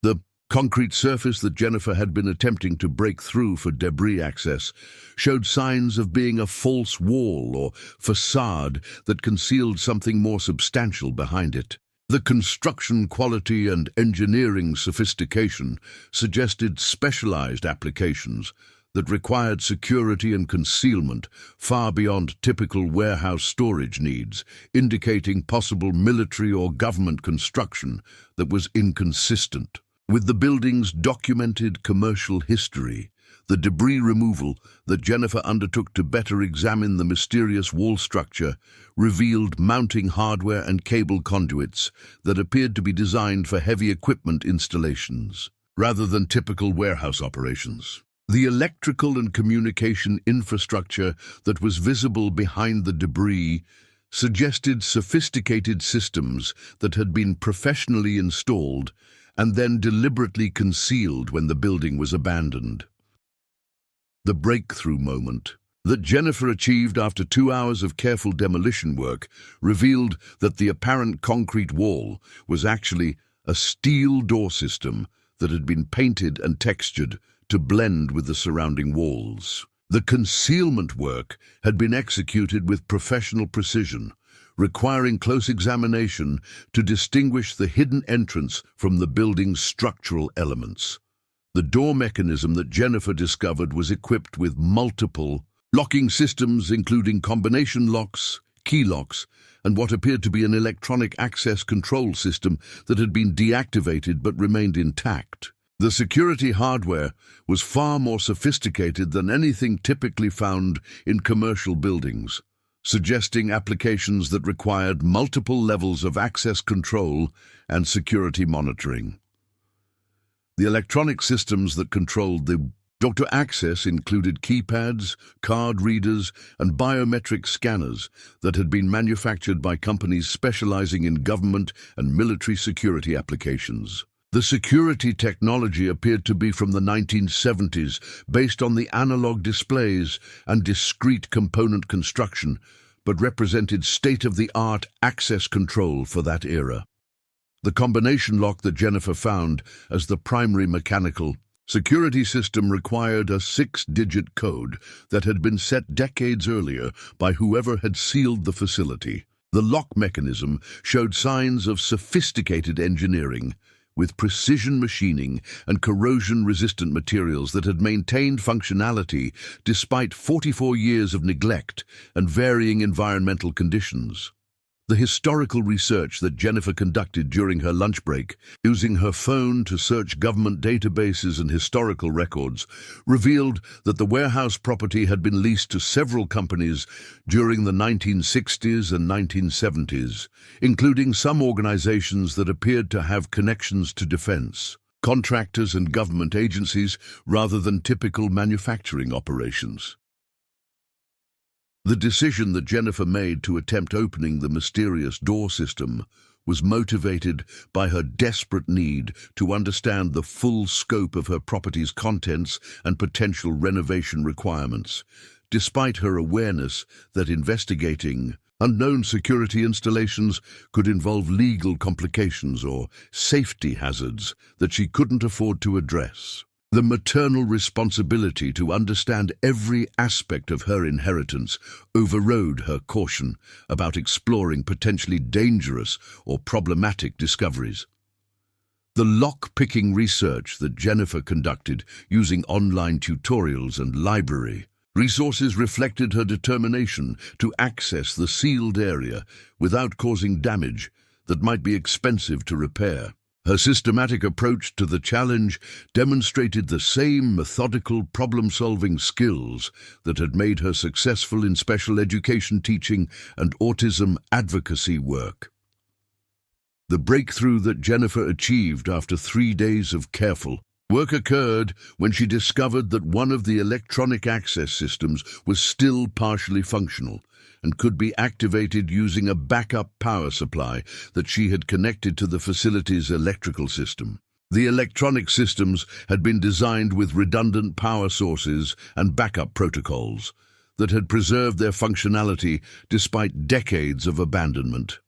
The concrete surface that Jennifer had been attempting to break through for debris access showed signs of being a false wall or facade that concealed something more substantial behind it. The construction quality and engineering sophistication suggested specialized applications that required security and concealment far beyond typical warehouse storage needs, indicating possible military or government construction that was inconsistent with the building's documented commercial history. The debris removal that Jennifer undertook to better examine the mysterious wall structure revealed mounting hardware and cable conduits that appeared to be designed for heavy equipment installations. rather than typical warehouse operations. The electrical and communication infrastructure that was visible behind the debris suggested sophisticated systems that had been professionally installed and then deliberately concealed when the building was abandoned. The breakthrough moment that Jennifer achieved after 2 hours of careful demolition work revealed that the apparent concrete wall was actually a steel door system that had been painted and textured to blend with the surrounding walls. The concealment work had been executed with professional precision, requiring close examination to distinguish the hidden entrance from the building's structural elements. The door mechanism that Jennifer discovered was equipped with multiple locking systems, including combination locks, key locks, and what appeared to be an electronic access control system that had been deactivated but remained intact. The security hardware was far more sophisticated than anything typically found in commercial buildings, suggesting applications that required multiple levels of access control and security monitoring. The electronic systems that controlled the door access included keypads, card readers, and biometric scanners that had been manufactured by companies specializing in government and military security applications. The security technology appeared to be from the 1970s, based on the analog displays and discrete component construction, but represented state-of-the-art access control for that era. The combination lock that Jennifer found as the primary mechanical security system required a 6-digit code that had been set decades earlier by whoever had sealed the facility. The lock mechanism showed signs of sophisticated engineering, with precision machining and corrosion-resistant materials that had maintained functionality despite 44 years of neglect and varying environmental conditions. The historical research that Jennifer conducted during her lunch break, using her phone to search government databases and historical records, revealed that the warehouse property had been leased to several companies during the 1960s and 1970s, including some organizations that appeared to have connections to defense, contractors and government agencies rather than typical manufacturing operations. The decision that Jennifer made to attempt opening the mysterious door system was motivated by her desperate need to understand the full scope of her property's contents and potential renovation requirements, despite her awareness that investigating unknown security installations could involve legal complications or safety hazards that she couldn't afford to address. The maternal responsibility to understand every aspect of her inheritance overrode her caution about exploring potentially dangerous or problematic discoveries. The lock-picking research that Jennifer conducted using online tutorials and library resources reflected her determination to access the sealed area without causing damage that might be expensive to repair. Her systematic approach to the challenge demonstrated the same methodical problem-solving skills that had made her successful in special education teaching and autism advocacy work. The breakthrough that Jennifer achieved after 3 days of careful work occurred when she discovered that one of the electronic access systems was still partially functional and could be activated using a backup power supply that she had connected to the facility's electrical system. The electronic systems had been designed with redundant power sources and backup protocols that had preserved their functionality despite decades of abandonment.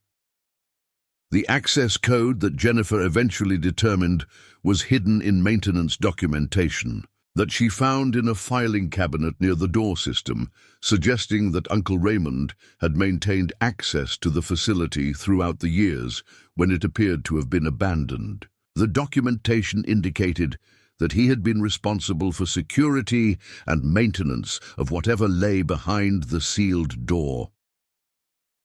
The access code that Jennifer eventually determined was hidden in maintenance documentation that she found in a filing cabinet near the door system, suggesting that Uncle Raymond had maintained access to the facility throughout the years when it appeared to have been abandoned. The documentation indicated that he had been responsible for security and maintenance of whatever lay behind the sealed door.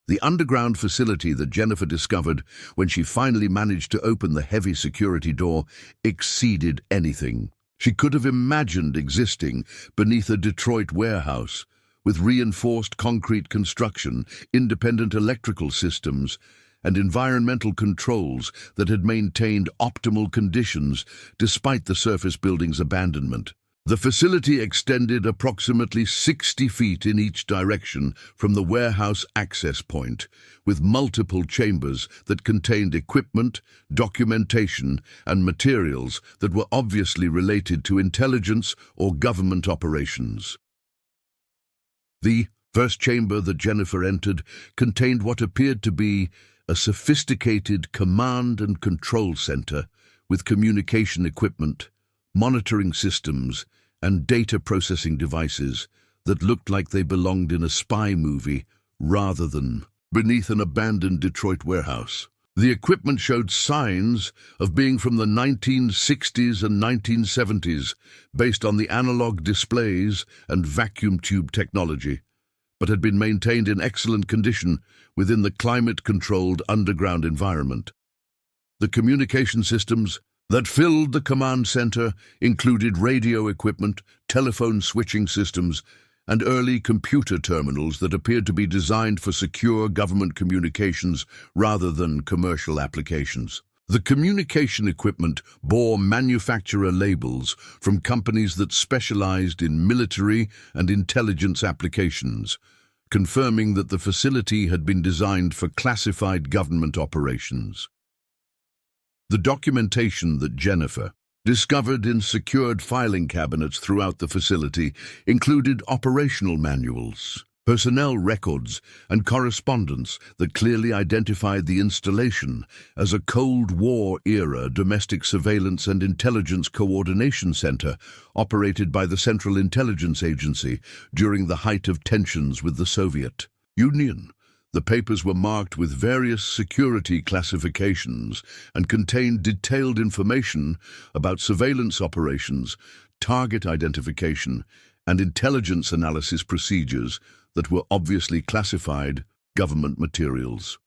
The underground facility that Jennifer discovered when she finally managed to open the heavy security door exceeded anything she could have imagined existing beneath a Detroit warehouse, with reinforced concrete construction, independent electrical systems, and environmental controls that had maintained optimal conditions despite the surface building's abandonment. The facility extended approximately 60 feet in each direction from the warehouse access point, with multiple chambers that contained equipment, documentation, and materials that were obviously related to intelligence or government operations. The first chamber that Jennifer entered contained what appeared to be a sophisticated command and control center with communication equipment, monitoring systems, and data processing devices that looked like they belonged in a spy movie rather than beneath an abandoned Detroit warehouse. The equipment showed signs of being from the 1960s and 1970s, based on the analog displays and vacuum tube technology, but had been maintained in excellent condition within the climate-controlled underground environment. The communication systems that filled the command center included radio equipment, telephone switching systems, and early computer terminals that appeared to be designed for secure government communications rather than commercial applications. The communication equipment bore manufacturer labels from companies that specialized in military and intelligence applications, confirming that the facility had been designed for classified government operations. The documentation that Jennifer discovered in secured filing cabinets throughout the facility included operational manuals, personnel records, and correspondence that clearly identified the installation as a Cold War-era domestic surveillance and intelligence coordination center operated by the Central Intelligence Agency during the height of tensions with the Soviet Union. The papers were marked with various security classifications and contained detailed information about surveillance operations, target identification, and intelligence analysis procedures that were obviously classified government materials.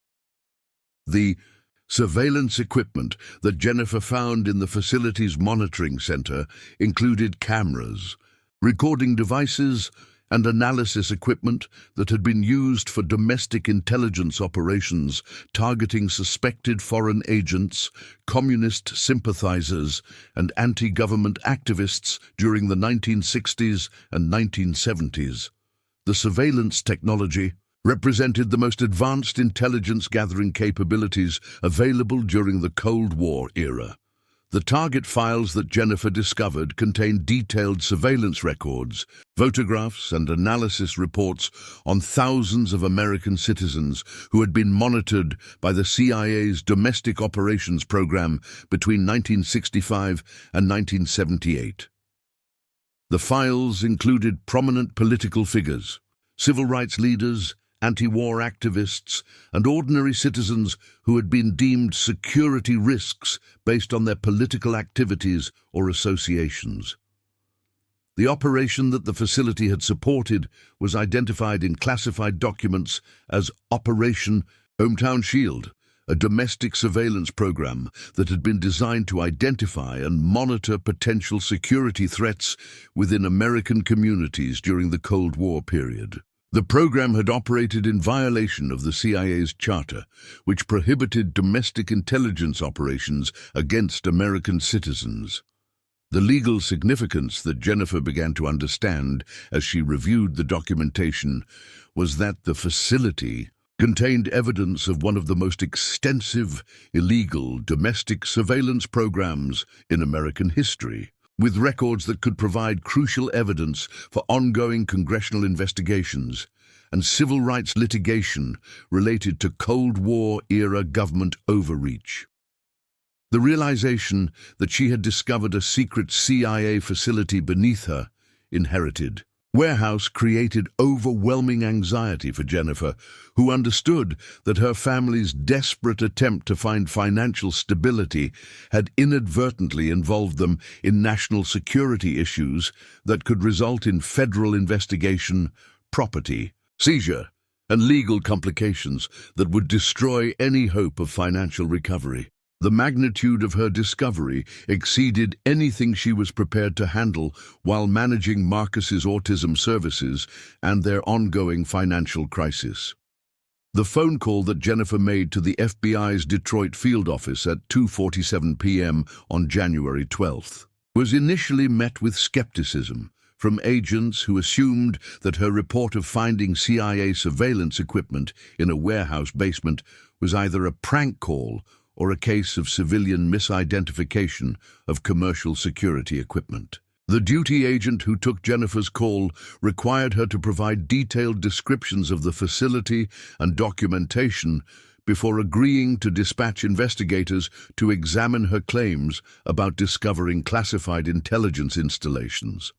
The surveillance equipment that Jennifer found in the facility's monitoring center included cameras, recording devices, and analysis equipment that had been used for domestic intelligence operations targeting suspected foreign agents, communist sympathizers, and anti-government activists during the 1960s and 1970s. The surveillance technology represented the most advanced intelligence-gathering capabilities available during the Cold War era. The target files that Jennifer discovered contained detailed surveillance records, photographs, and analysis reports on thousands of American citizens who had been monitored by the CIA's Domestic Operations Program between 1965 and 1978. The files included prominent political figures, civil rights leaders, anti-war activists, and ordinary citizens who had been deemed security risks based on their political activities or associations. The operation that the facility had supported was identified in classified documents as Operation Hometown Shield, a domestic surveillance program that had been designed to identify and monitor potential security threats within American communities during the Cold War period. The program had operated in violation of the CIA's charter, which prohibited domestic intelligence operations against American citizens. The legal significance that Jennifer began to understand as she reviewed the documentation was that the facility contained evidence of one of the most extensive illegal domestic surveillance programs in American history, with records that could provide crucial evidence for ongoing congressional investigations and civil rights litigation related to Cold War-era government overreach. The realization that she had discovered a secret CIA facility beneath her inherited warehouse created overwhelming anxiety for Jennifer, who understood that her family's desperate attempt to find financial stability had inadvertently involved them in national security issues that could result in federal investigation, property seizure, and legal complications that would destroy any hope of financial recovery. The magnitude of her discovery exceeded anything she was prepared to handle while managing Marcus's autism services and their ongoing financial crisis. The phone call that Jennifer made to the FBI's Detroit field office at 2:47 p.m. on January 12th was initially met with skepticism from agents who assumed that her report of finding CIA surveillance equipment in a warehouse basement was either a prank call or a case of civilian misidentification of commercial security equipment. The duty agent who took Jennifer's call required her to provide detailed descriptions of the facility and documentation before agreeing to dispatch investigators to examine her claims about discovering classified intelligence installations.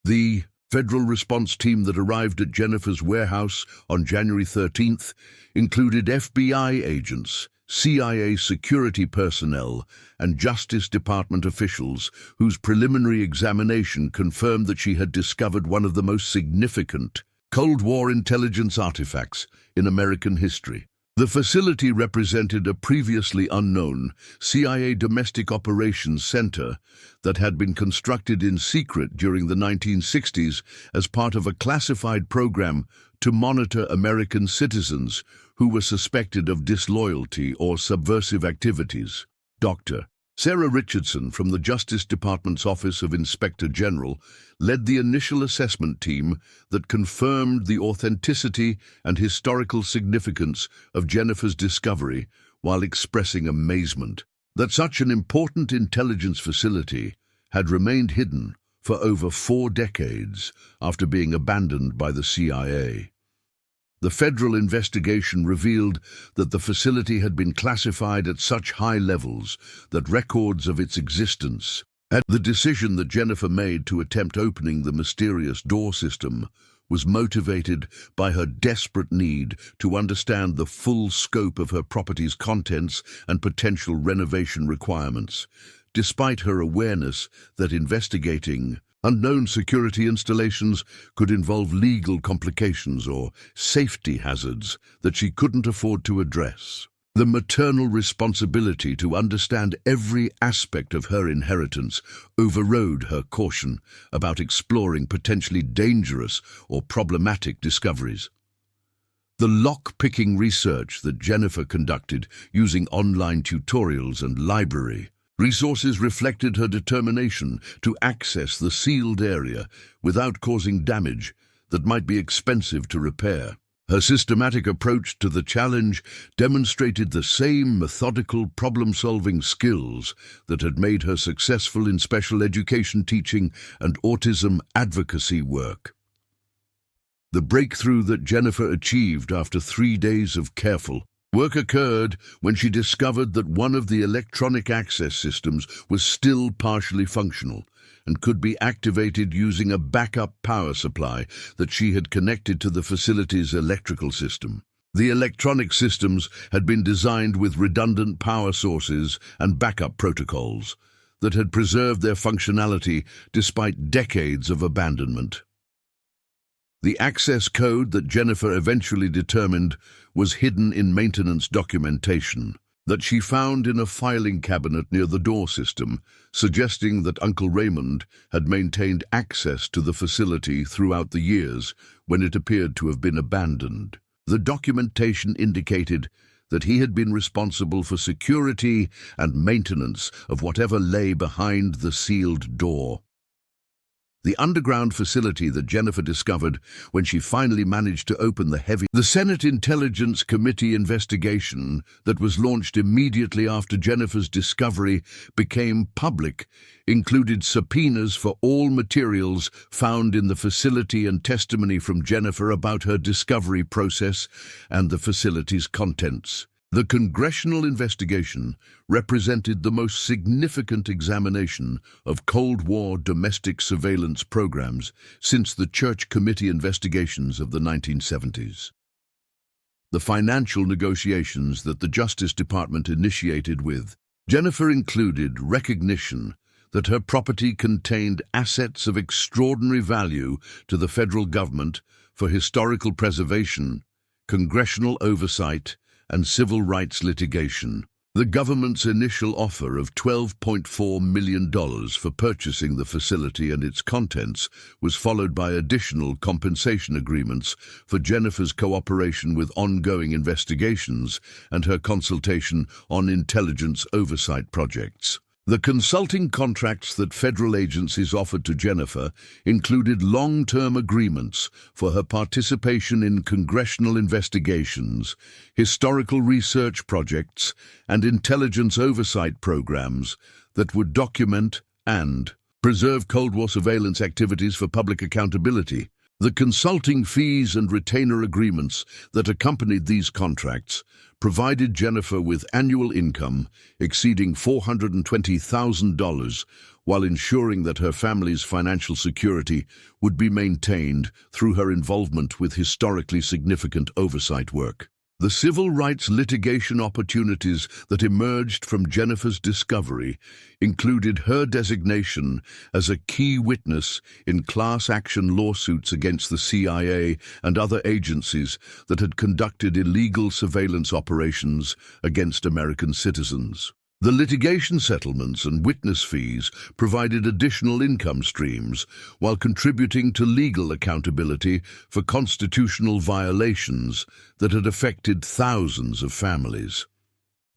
The federal response team that arrived at Jennifer's warehouse on January 13th included FBI agents, CIA security personnel, and Justice Department officials whose preliminary examination confirmed that she had discovered one of the most significant Cold War intelligence artifacts in American history. The facility represented a previously unknown CIA Domestic Operations Center that had been constructed in secret during the 1960s as part of a classified program to monitor American citizens who were suspected of disloyalty or subversive activities. Dr. Sarah Richardson from the Justice Department's Office of Inspector General led the initial assessment team that confirmed the authenticity and historical significance of Jennifer's discovery while expressing amazement that such an important intelligence facility had remained hidden for over 4 decades after being abandoned by the CIA. The federal investigation revealed that the facility had been classified at such high levels that records of its existence and the decision that Jennifer made to attempt opening the mysterious door system was motivated by her desperate need to understand the full scope of her property's contents and potential renovation requirements, despite her awareness that investigating unknown security installations could involve legal complications or safety hazards that she couldn't afford to address. The maternal responsibility to understand every aspect of her inheritance overrode her caution about exploring potentially dangerous or problematic discoveries. The lock-picking research that Jennifer conducted using online tutorials and library resources reflected her determination to access the sealed area without causing damage that might be expensive to repair. Her systematic approach to the challenge demonstrated the same methodical problem-solving skills that had made her successful in special education teaching and autism advocacy work. The breakthrough that Jennifer achieved after 3 days of careful work occurred when she discovered that one of the electronic access systems was still partially functional and could be activated using a backup power supply that she had connected to the facility's electrical system. The electronic systems had been designed with redundant power sources and backup protocols that had preserved their functionality despite decades of abandonment. The access code that Jennifer eventually determined was hidden in maintenance documentation that she found in a filing cabinet near the door system, suggesting that Uncle Raymond had maintained access to the facility throughout the years when it appeared to have been abandoned. The documentation indicated that he had been responsible for security and maintenance of whatever lay behind the sealed door. The underground facility that Jennifer discovered when she finally managed to open the Senate Intelligence Committee investigation that was launched immediately after Jennifer's discovery became public, included subpoenas for all materials found in the facility and testimony from Jennifer about her discovery process and the facility's contents. The congressional investigation represented the most significant examination of Cold War domestic surveillance programs since the Church Committee investigations of the 1970s. The financial negotiations that the Justice Department initiated with Jennifer included recognition that her property contained assets of extraordinary value to the federal government for historical preservation, congressional oversight, and civil rights litigation. The government's initial offer of $12.4 million for purchasing the facility and its contents was followed by additional compensation agreements for Jennifer's cooperation with ongoing investigations and her consultation on intelligence oversight projects. The consulting contracts that federal agencies offered to Jennifer included long-term agreements for her participation in congressional investigations, historical research projects, and intelligence oversight programs that would document and preserve Cold War surveillance activities for public accountability. The consulting fees and retainer agreements that accompanied these contracts provided Jennifer with annual income exceeding $420,000 while ensuring that her family's financial security would be maintained through her involvement with historically significant oversight work. The civil rights litigation opportunities that emerged from Jennifer's discovery included her designation as a key witness in class action lawsuits against the CIA and other agencies that had conducted illegal surveillance operations against American citizens. The litigation settlements and witness fees provided additional income streams while contributing to legal accountability for constitutional violations that had affected thousands of families.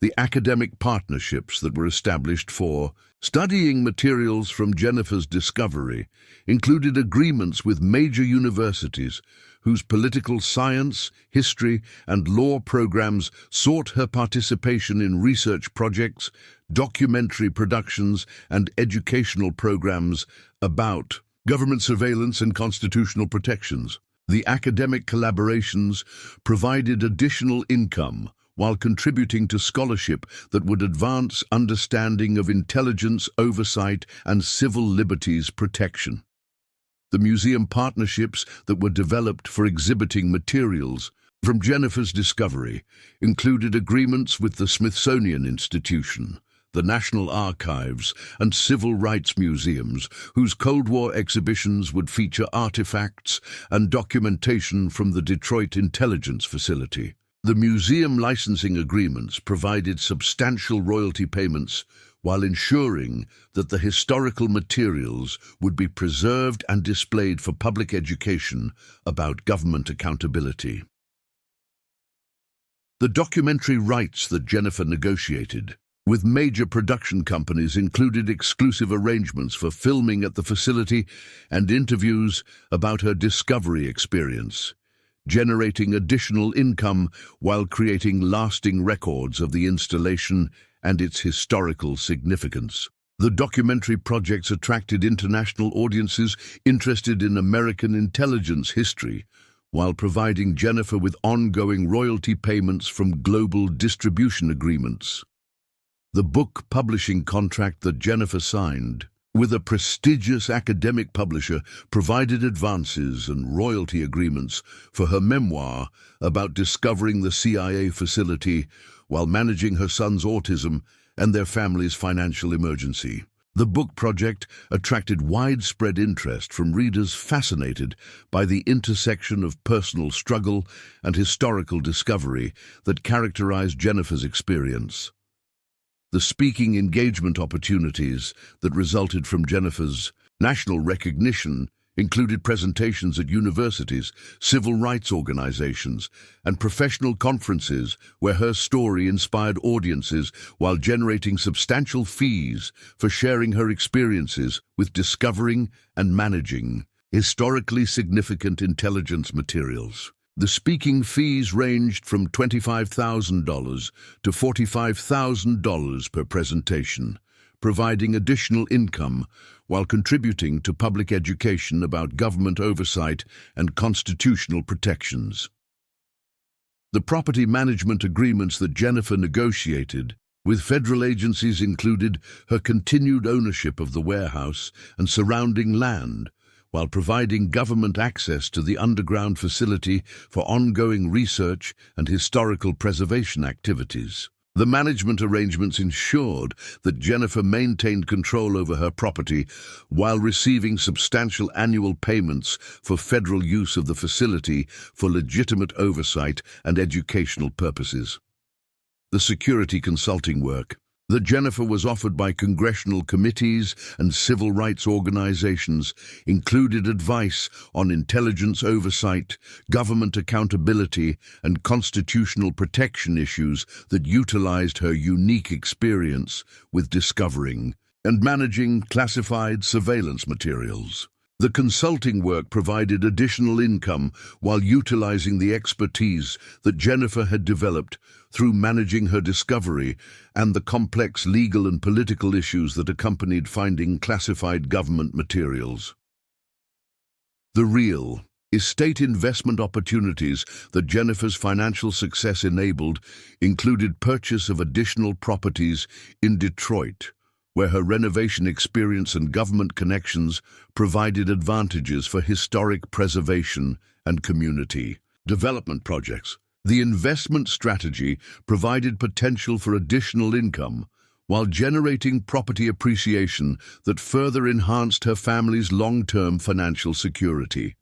The academic partnerships that were established for studying materials from Jennifer's discovery included agreements with major universities whose political science, history, and law programs sought her participation in research projects, documentary productions, and educational programs about government surveillance and constitutional protections. The academic collaborations provided additional income while contributing to scholarship that would advance understanding of intelligence oversight and civil liberties protection. The museum partnerships that were developed for exhibiting materials from Jennifer's discovery included agreements with the Smithsonian Institution, the National Archives, and civil rights museums, whose Cold War exhibitions would feature artifacts and documentation from the Detroit Intelligence Facility. The museum licensing agreements provided substantial royalty payments while ensuring that the historical materials would be preserved and displayed for public education about government accountability. The documentary rights that Jennifer negotiated with major production companies included exclusive arrangements for filming at the facility and interviews about her discovery experience, generating additional income while creating lasting records of the installation and its historical significance. The documentary projects attracted international audiences interested in American intelligence history, while providing Jennifer with ongoing royalty payments from global distribution agreements. The book publishing contract that Jennifer signed with a prestigious academic publisher provided advances and royalty agreements for her memoir about discovering the CIA facility while managing her son's autism and their family's financial emergency. The book project attracted widespread interest from readers fascinated by the intersection of personal struggle and historical discovery that characterized Jennifer's experience. The speaking engagement opportunities that resulted from Jennifer's national recognition included presentations at universities, civil rights organizations, and professional conferences where her story inspired audiences while generating substantial fees for sharing her experiences with discovering and managing historically significant intelligence materials. The speaking fees ranged from $25,000 to $45,000 per presentation, providing additional income while contributing to public education about government oversight and constitutional protections. The property management agreements that Jennifer negotiated with federal agencies included her continued ownership of the warehouse and surrounding land, while providing government access to the underground facility for ongoing research and historical preservation activities. The management arrangements ensured that Jennifer maintained control over her property while receiving substantial annual payments for federal use of the facility for legitimate oversight and educational purposes. The security consulting work that Jennifer was offered by congressional committees and civil rights organizations included advice on intelligence oversight, government accountability, and constitutional protection issues that utilized her unique experience with discovering and managing classified surveillance materials. The consulting work provided additional income while utilizing the expertise that Jennifer had developed through managing her discovery and the complex legal and political issues that accompanied finding classified government materials. The real estate investment opportunities that Jennifer's financial success enabled included purchase of additional properties in Detroit, where her renovation experience and government connections provided advantages for historic preservation and community development projects. The investment strategy provided potential for additional income while generating property appreciation that further enhanced her family's long-term financial security.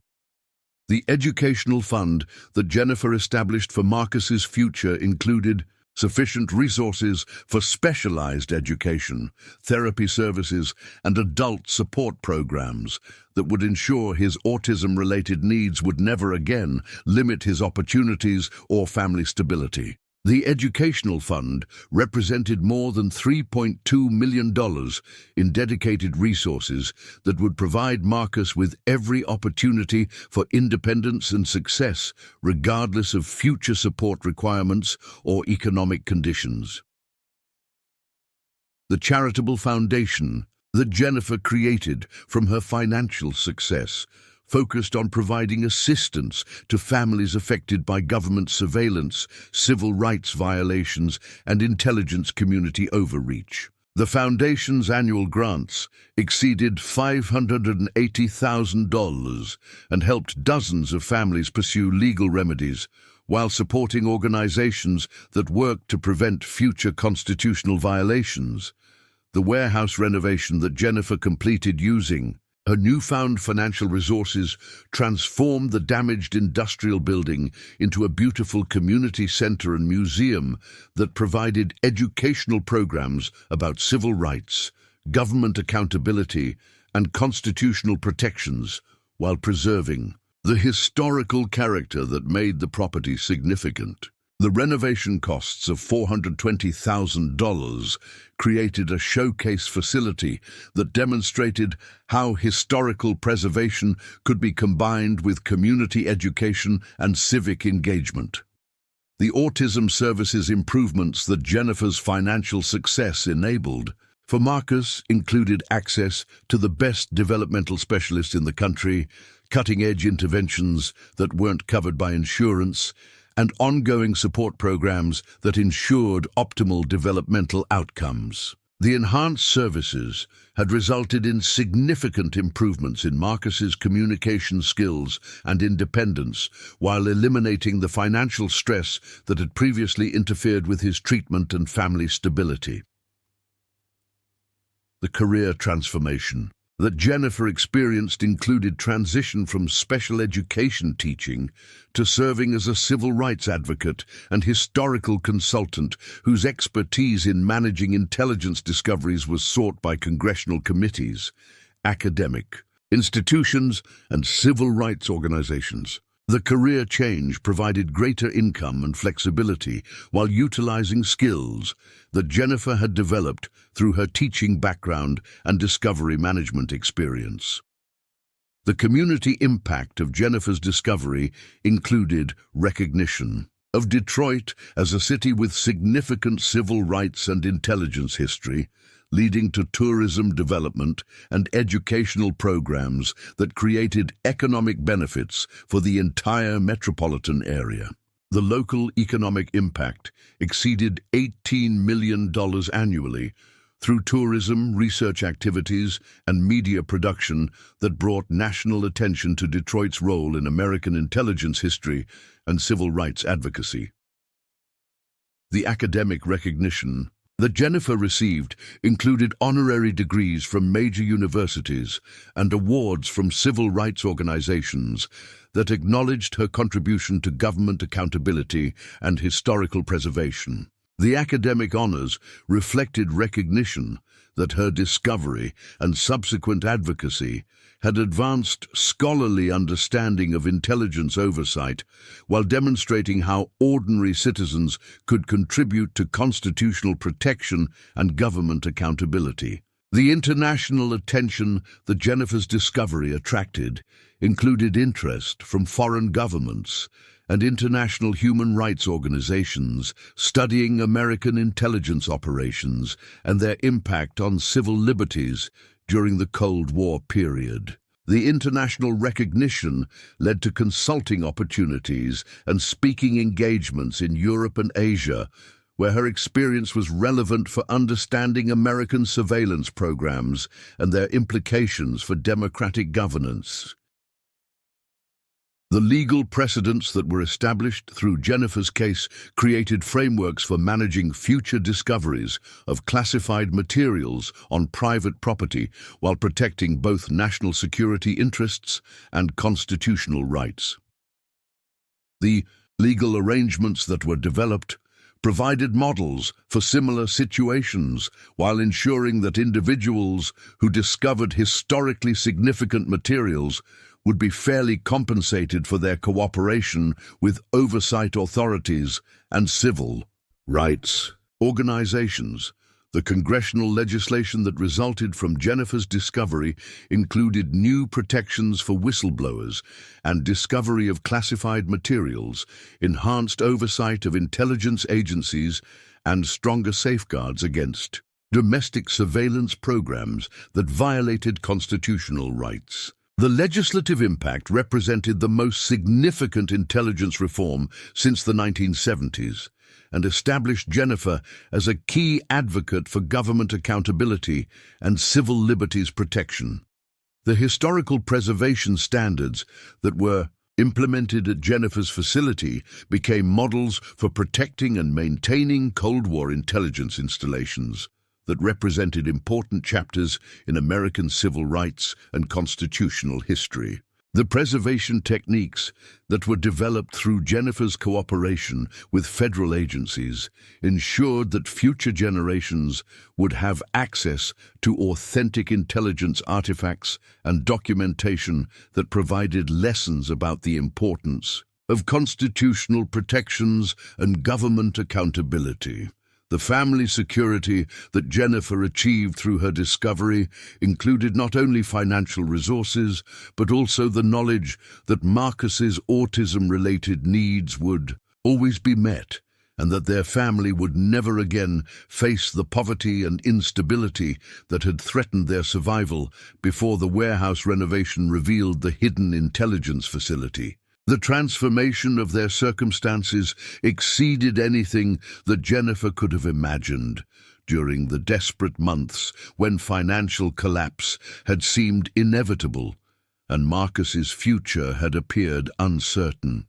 The educational fund that Jennifer established for Marcus's future included sufficient resources for specialized education, therapy services, and adult support programs that would ensure his autism-related needs would never again limit his opportunities or family stability. The educational fund represented more than $3.2 million in dedicated resources that would provide Marcus with every opportunity for independence and success, regardless of future support requirements or economic conditions. The charitable foundation that Jennifer created from her financial success focused on providing assistance to families affected by government surveillance, civil rights violations, and intelligence community overreach. The Foundation's annual grants exceeded $580,000 and helped dozens of families pursue legal remedies, while supporting organizations that work to prevent future constitutional violations. The warehouse renovation that Jennifer completed using her newfound financial resources transformed the damaged industrial building into a beautiful community center and museum that provided educational programs about civil rights, government accountability, and constitutional protections, while preserving the historical character that made the property significant. The renovation costs of $420,000 created a showcase facility that demonstrated how historical preservation could be combined with community education and civic engagement. The autism services improvements that Jennifer's financial success enabled for Marcus included access to the best developmental specialists in the country, cutting-edge interventions that weren't covered by insurance, and ongoing support programs that ensured optimal developmental outcomes. The enhanced services had resulted in significant improvements in Marcus's communication skills and independence, while eliminating the financial stress that had previously interfered with his treatment and family stability. The career transformation that Jennifer experienced included transition from special education teaching to serving as a civil rights advocate and historical consultant whose expertise in managing intelligence discoveries was sought by congressional committees, academic institutions, and civil rights organizations. The career change provided greater income and flexibility while utilizing skills that Jennifer had developed through her teaching background and discovery management experience. The community impact of Jennifer's discovery included recognition of Detroit as a city with significant civil rights and intelligence history, leading to tourism development and educational programs that created economic benefits for the entire metropolitan area. The local economic impact exceeded $18 million annually through tourism, research activities, and media production that brought national attention to Detroit's role in American intelligence history and civil rights advocacy. The academic recognition that Jennifer received included honorary degrees from major universities and awards from civil rights organizations that acknowledged her contribution to government accountability and historical preservation. The academic honors reflected recognition that her discovery and subsequent advocacy had advanced scholarly understanding of intelligence oversight while demonstrating how ordinary citizens could contribute to constitutional protection and government accountability. The international attention that Jennifer's discovery attracted included interest from foreign governments and international human rights organizations studying American intelligence operations and their impact on civil liberties during the Cold War period. The international recognition led to consulting opportunities and speaking engagements in Europe and Asia, where her experience was relevant for understanding American surveillance programs and their implications for democratic governance. The legal precedents that were established through Jennifer's case created frameworks for managing future discoveries of classified materials on private property while protecting both national security interests and constitutional rights. The legal arrangements that were developed provided models for similar situations while ensuring that individuals who discovered historically significant materials would be fairly compensated for their cooperation with oversight authorities and civil rights organizations. The congressional legislation that resulted from Jennifer's discovery included new protections for whistleblowers and discovery of classified materials, enhanced oversight of intelligence agencies, and stronger safeguards against domestic surveillance programs that violated constitutional rights. The legislative impact represented the most significant intelligence reform since the 1970s and established Jennifer as a key advocate for government accountability and civil liberties protection. The historical preservation standards that were implemented at Jennifer's facility became models for protecting and maintaining Cold War intelligence installations that represented important chapters in American civil rights and constitutional history. The preservation techniques that were developed through Jennifer's cooperation with federal agencies ensured that future generations would have access to authentic intelligence artifacts and documentation that provided lessons about the importance of constitutional protections and government accountability. The family security that Jennifer achieved through her discovery included not only financial resources, but also the knowledge that Marcus's autism-related needs would always be met, and that their family would never again face the poverty and instability that had threatened their survival before the warehouse renovation revealed the hidden intelligence facility. The transformation of their circumstances exceeded anything that Jennifer could have imagined during the desperate months when financial collapse had seemed inevitable and Marcus's future had appeared uncertain.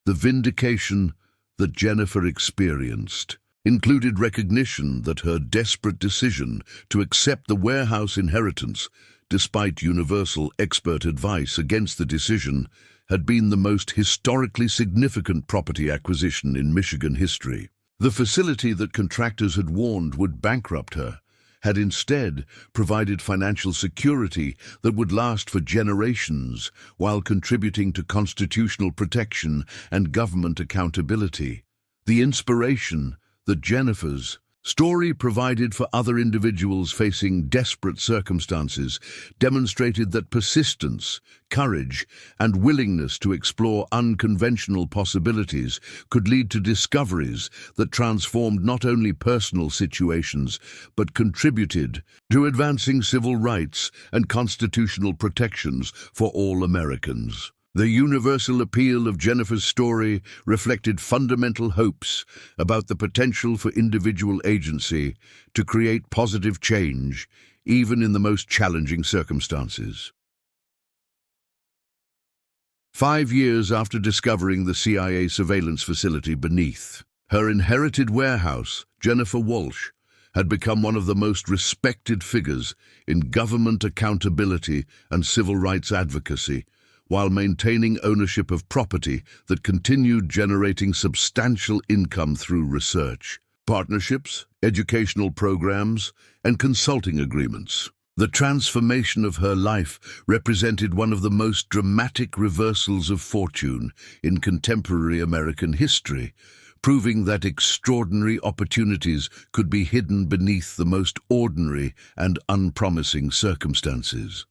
The vindication that Jennifer experienced included recognition that her desperate decision to accept the warehouse inheritance, despite universal expert advice against the decision, had been the most historically significant property acquisition in Michigan history. The facility that contractors had warned would bankrupt her had instead provided financial security that would last for generations while contributing to constitutional protection and government accountability. The inspiration that Jennifer's story provided for other individuals facing desperate circumstances demonstrated that persistence, courage, and willingness to explore unconventional possibilities could lead to discoveries that transformed not only personal situations but contributed to advancing civil rights and constitutional protections for all Americans. The universal appeal of Jennifer's story reflected fundamental hopes about the potential for individual agency to create positive change, even in the most challenging circumstances. 5 years after discovering the CIA surveillance facility beneath her inherited warehouse, Jennifer Walsh had become one of the most respected figures in government accountability and civil rights advocacy, while maintaining ownership of property that continued generating substantial income through research, partnerships, educational programs, and consulting agreements. The transformation of her life represented one of the most dramatic reversals of fortune in contemporary American history, proving that extraordinary opportunities could be hidden beneath the most ordinary and unpromising circumstances.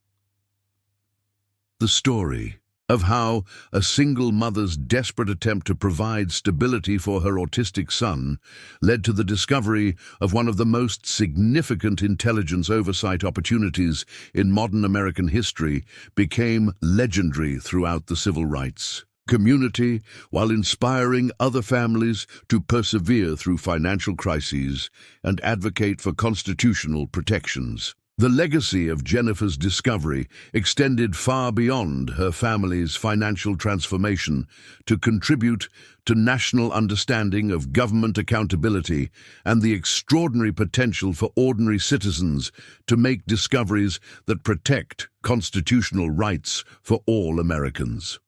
The story of how a single mother's desperate attempt to provide stability for her autistic son led to the discovery of one of the most significant intelligence oversight opportunities in modern American history became legendary throughout the civil rights community, while inspiring other families to persevere through financial crises and advocate for constitutional protections. The legacy of Jennifer's discovery extended far beyond her family's financial transformation to contribute to national understanding of government accountability and the extraordinary potential for ordinary citizens to make discoveries that protect constitutional rights for all Americans.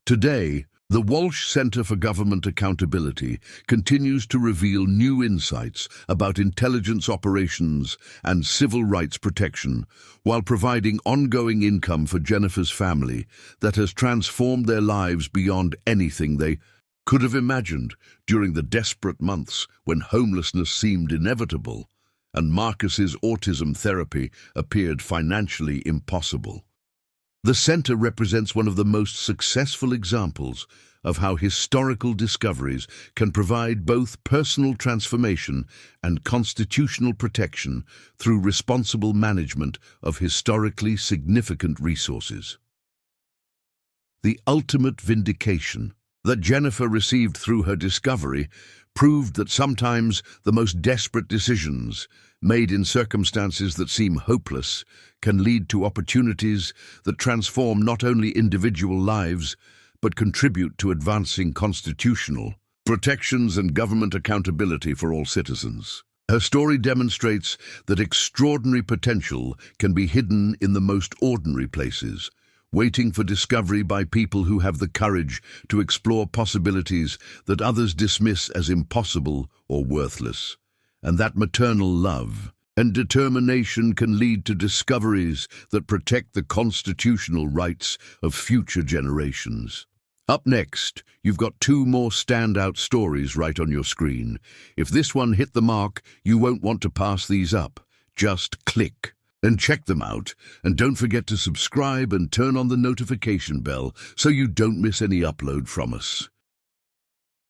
Today, the Walsh Center for Government Accountability continues to reveal new insights about intelligence operations and civil rights protection, while providing ongoing income for Jennifer's family that has transformed their lives beyond anything they could have imagined during the desperate months when homelessness seemed inevitable and Marcus's autism therapy appeared financially impossible. The center represents one of the most successful examples of how historical discoveries can provide both personal transformation and constitutional protection through responsible management of historically significant resources. The ultimate vindication that Jennifer received through her discovery proved that sometimes the most desperate decisions, made in circumstances that seem hopeless, can lead to opportunities that transform not only individual lives, but contribute to advancing constitutional protections and government accountability for all citizens. Her story demonstrates that extraordinary potential can be hidden in the most ordinary places, waiting for discovery by people who have the courage to explore possibilities that others dismiss as impossible or worthless. And that maternal love and determination can lead to discoveries that protect the constitutional rights of future generations. Up next, you've got two more standout stories right on your screen. If this one hit the mark, you won't want to pass these up. Just click and check them out. And don't forget to subscribe and turn on the notification bell so you don't miss any upload from us.